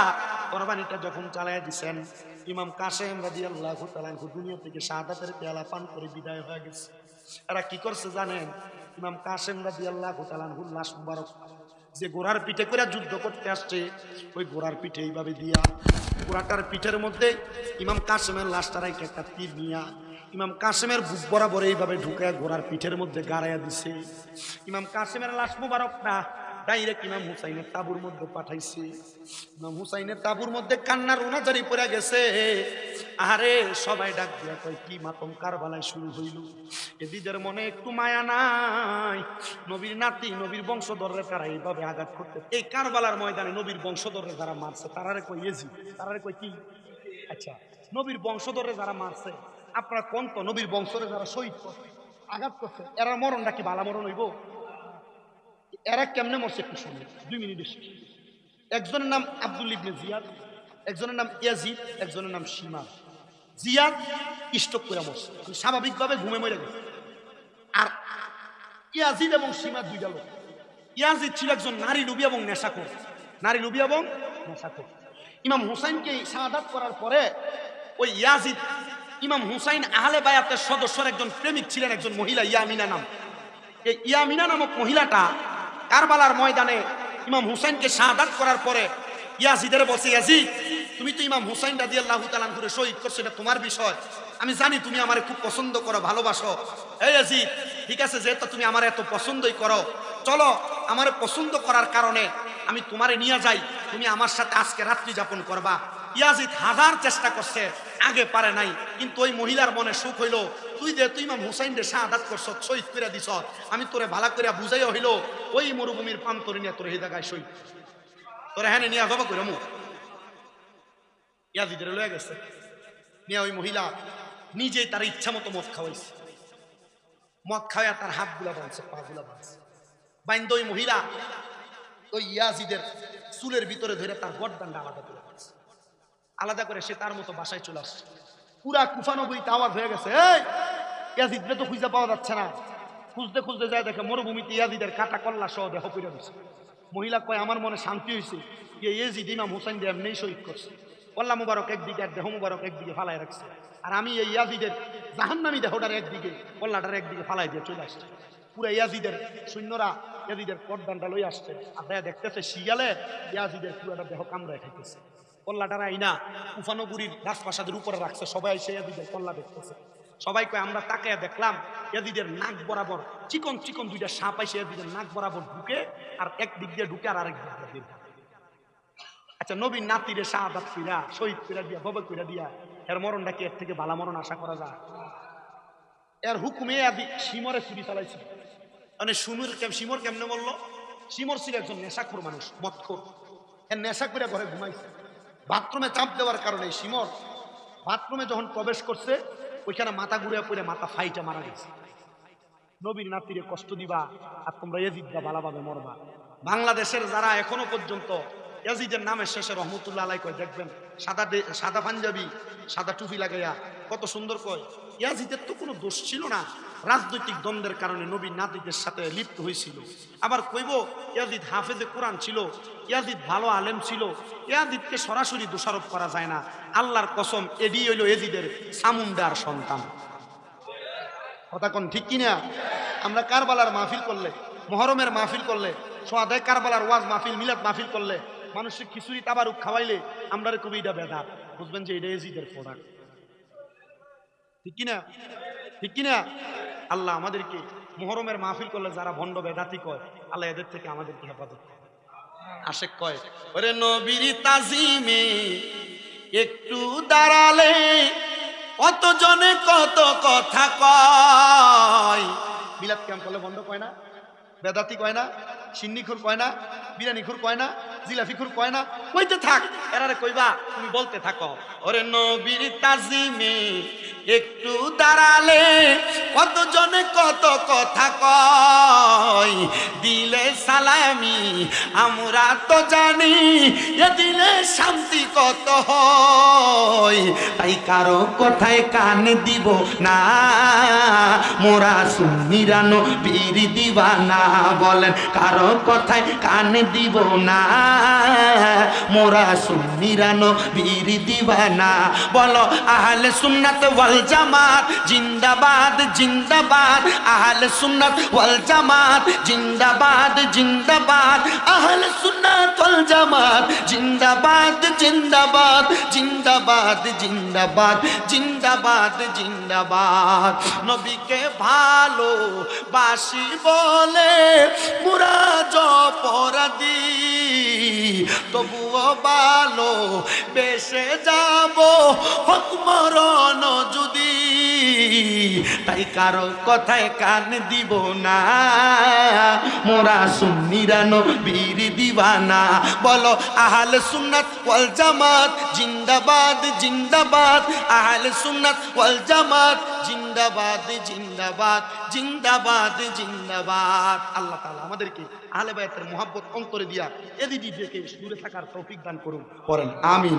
কোরবানিটা যখন চালাইয়া দিচ্ছেন, ইমাম কাসেম রাদিয়াল্লাহু তাআলা দুনিয়া থেকে শাহাদাতের পেয়ালা পান করে বিদায় হয়ে গেছে। এরা কি করছে জানেন? ইমাম কাসেম রাদিয়াল্লাহু তাআলা লাশ মুবারক যে ঘোড়ার পিঠে করে যুদ্ধ করতে আসছে, ওই ঘোড়ার পিঠে এইভাবে দিয়া, ঘোড়াটার পিঠের মধ্যে ইমাম কাসেমের লাশটা রাইখে একটা তীর নিয়া ইমাম কাসেমের বুক বরাবর এইভাবে ঢুকে ঘোড়ার পিঠের মধ্যে গাড়াইয়া দিছে। ইমাম কাসেমের লাশ মুবারকটা ডাইরেক্ট ইমাম হুসাইনের তাবুর মধ্যে পাঠাইছে। ইমাম হুসাইনের তাবুর মধ্যে কান্নার রুনাজারি পড়ে গেছে। আরে সবাই ডাক দিয়া কয়, কি মাতম কারবালায় শুরু হইল? এদিদের মনে একটু মায়া নাই? নবীর নাতি, নবীর বংশধররা তারা এইভাবে আঘাত করতে, এই কারবালার ময়দানে নবীর বংশধররা যারা মারছে তারারে কই ইয়েজিদ, তারারে কই কি? আচ্ছা, নবীর বংশধররা যারা মারছে, আপনারা কোন তো নবীর বংশধরে যারা শহীদ করছে, আঘাত করছে, এরা মরণটা কি বালা মরণ হইব? এরা কেমনে মরছে একটু শুনে, 2 মিনিট। একজনের নাম আব্দুল ইবনে জিয়াদ, একজনের নাম ইয়াজিদ, একজনের নাম সীমা। জিয়াদ স্ট্রোক করে মরছে, স্বাভাবিকভাবে ঘুমে মরে গেছে। আর ইয়াজিদ এবং সীমা 2টা লোক। ইয়াজিদ ছিল একজন নারী লুবি এবং নেশাখোর, নারী লুবি এবং নেশাখোর। ইমাম হুসাইনকে শাহাদাত করার পরে ওই ইয়াজিদ, ইমাম হুসাইন আহলে বায়াতের সদস্যর একজন প্রেমিক ছিলেন, একজন মহিলা ইয়ামিনা নাম। এই ইয়ামিনা নামক মহিলাটা কারবালার ময়দানে ইমাম হুসাইনকে শাহাদাত করার পরে ইয়াজিদের বলছে, ইয়াজিদ তুমি তো ইমাম হুসাইন রাদিয়াল্লাহু তাআলা আনহুকে শহীদ করছো, এটা তোমার বিষয়, আমি জানি তুমি আমারে খুব পছন্দ করো, ভালোবাসো। এই ইয়াজিদ, ঠিক আছে, যেহেতু তুমি আমার এত পছন্দই করো, চলো আমার পছন্দ করার কারণে আমি তোমারে নিয়ে যাই, তুমি আমার সাথে আজকে রাত্রি যাপন করবা। ইয়াজিদ হাজার চেষ্টা করছে, আগে পারে নাই। কিন্তু ওই মহিলার মনে সুখ হইল, তুই ইমাম হুসাইন রে শাহাদাত করছ, শহীদ করে দিছ, আমি তোরে ভালো করে বুঝাইয়া হইল ওই মরুভূমির প্রান্তরে নিয়ে তোরে হিদাগায় শহীদ তোরে হ্যাঁ নিয়ে জবা করে মু ইয়াজিদের লয়ে গেছে নিয়ে। ওই মহিলা নিজেই তার ইচ্ছা মতো মদ খাওয়াইছে, মদ খাওয়া তার হাত গুলা বাঁধছে, পা গুলা বাঁধছে, বাইন্দ ওই মহিলা ওই ইয়াজিদের চুলের ভিতরে ধরে তার গর্দানটা আলাদা করে দিচ্ছে। আলাদা করে সে তার মতো বাসায় চলে আসছে। পুরা কুফা নগরীতে আওয়াজ হয়ে গেছে, এই ইয়াজিদরে তো খুঁজে পাওয়া যাচ্ছে না। খুঁজতে খুঁজতে যায়, দেখে মরুভূমিতে ইয়াজিদের কাটা কল্লা সহ দেহ করে দিচ্ছে। মহিলা কয়, আমার মনে শান্তি হয়েছে, ইয়াজিদ ইমাম হুসাইন দিয়ে এমনি শহীদ করছে। কল্লা মুবারক একদিকে আর দেহ মুবারক একদিকে ফালাই রাখছে, আর আমি এই ইয়াজিদের জাহান্নামী দেহটার একদিকে কল্লাটার একদিকে ফালাই দিয়ে চলে আসছে। পুরা ইয়াজিদের সৈন্যরা ইয়াজিদের পর্দানটা লই আসছে, আর দেখতেছে শিয়ালে ইয়াজিদের পুরাটা দেহ কামড়ায় খাইতেছে। কল্লাটার আইনা উফানগুড়ির রাজপ্রাসাদের উপরে রাখছে, সবাই এসে ইয়াজিদের কল্লা দেখতেছে। সবাই কয়, আমরা তাকায়া দেখলাম ইয়াজিদের নাক বরাবর চিকন চিকন দুইটা সাপ আইসে ইয়াজিদের নাক বরাবর ঢুকে, আর একদিক দিয়ে ঢুকে আর আরেক দিক দিয়ে বের হয়। আচ্ছা, নবীর নাতিরে শাহাদাত ফিরা শহীদ ফিরা দিয়া ববে ফিরা দিয়া এর মরণটা কি এর থেকে ভালো মরণ আশা করা যায়? এর হুকুমে আদি সিমরে চুরি চালাইছে। মানে সিমর কেমনে বললো? সিমর ছিল একজন নেশাখোর মানুষ, মদখোর। এর নেশা করে ঘরে ঘুমাইছে। বাথরুমে চাপ দেওয়ার কারণে সিমর বাথরুমে যখন প্রবেশ করছে, ওইখানে মাথা ঘুরে পড়ে মাথা ফাইটা মারা গেছে। নবীর নাতিরে কষ্ট দিবা আর তোমরা ইয়াজিদরা ভালোভাবে মরবা। বাংলাদেশের যারা এখনো পর্যন্ত ইয়াজিদের নামের শেষে রহমতুল্লাহ আলাই কয়, দেখবেন সাদা পাঞ্জাবি সাদা টুপি লাগাইয়া কত সুন্দর কয়। ইয়াজিদের তো কোনো দোষ ছিল না, রাজনৈতিক দ্বন্দ্বের কারণে নবীর নাতিদের সাথে লিপ্ত হয়েছিল। আবার কইব ইয়াজিদ হাফেজে কোরআন ছিল, ইয়াজিদ ভালো আলেম ছিল। ইয়াজিদকে সরাসরি দোষারোপ করা যায় না। আল্লাহর কসম, এডি হইল ইয়াজিদের সামুন্ডার সন্তান। কথা কোন ঠিক কিনা? আমরা কারবালার মাহফিল করলে, মহরমের মাহফিল করলে, সোয়াদায় কারবালার ওয়াজ মাহফিল, মিলাদ মাহফিল করলে, মানুষের খিচুড়ি তাবারুক খাওয়াইলে আমরা কবি এটা বেদাত, বুঝবেন যে এটা ইয়াজিদের প্রোডাক্ট। ঠিক কিনা? ঠিক কিনা? আল্লাহ আমাদেরকে মুহররমের মাহফিল করলে যারা ভণ্ড বেদাতি কয়, আল্লাহ এদের থেকে আমাদেরকে হেফাজত করে। আশেক কয়, ওরে নবীর তাজিমে একটু দাঁড়ালে কত জনে কত কথা কয়। মিলাদ ক্যাম্প করলে ভণ্ড কয় না, বেদাতি কয় না, সিন্নিখুর কয় না, বিরানিখুর কয় না, জিলাফিখুর কয় না, কইতে থাক, এরারে কইবা তুমি বলতে থাকো। ওরে নবীর তাজিমে একটু দাঁড়ালে কত জনে কত কথা কয়। দিলে সালামি আমরা তো জানি, এ দিলে শান্তি কত হয়। তাই কারো কথায় কান দিব না, মোরা সুন্নিরা নবীর দিওয়ানা। বলেন, কারো কথায় কান দিব না, মোরা সুন্নিরা নবীর দিওয়ানা। বলো আহলে সুন্নাত ওয়াল জামাত জিন্দাবাদ জিন্দাবাদ, আহলে সুন্নাত ওয়াল জামাত জিন্দাবাদ জিন্দাবাদ, আহলে সুন্নাত ওয়াল জামাত জিন্দাবাদ জিন্দাবাদ জিন্দাবাদ জিন্দাবাদ জিন্দাবাদ জিন্দাবাদ। নবীকে ভালো বাসি বলে মুরা অপরাধী, তবুও ভালো বেসে যাব হক মরণ যদি। তাই কারো কথায় কান দিব না, মোরা সুন্নিরা নবীর দিওয়ানা। বলো আহলে সুন্নাত ওয়াল জামাত জিন্দাবাদ জিন্দাবাদ, আহলে সুন্নাত ওয়াল জামাত জিন্দাবাদ জিন্দাবাদ জিন্দাবাদ জিন্দাবাদ। আল্লাহ তাআলা আমাদেরকে আহলে বায়াতের মুহাব্বত অন্তরে দিয়া এদিকে দূরে থাকার তৌফিক দান করুন। পড়েন আমিন।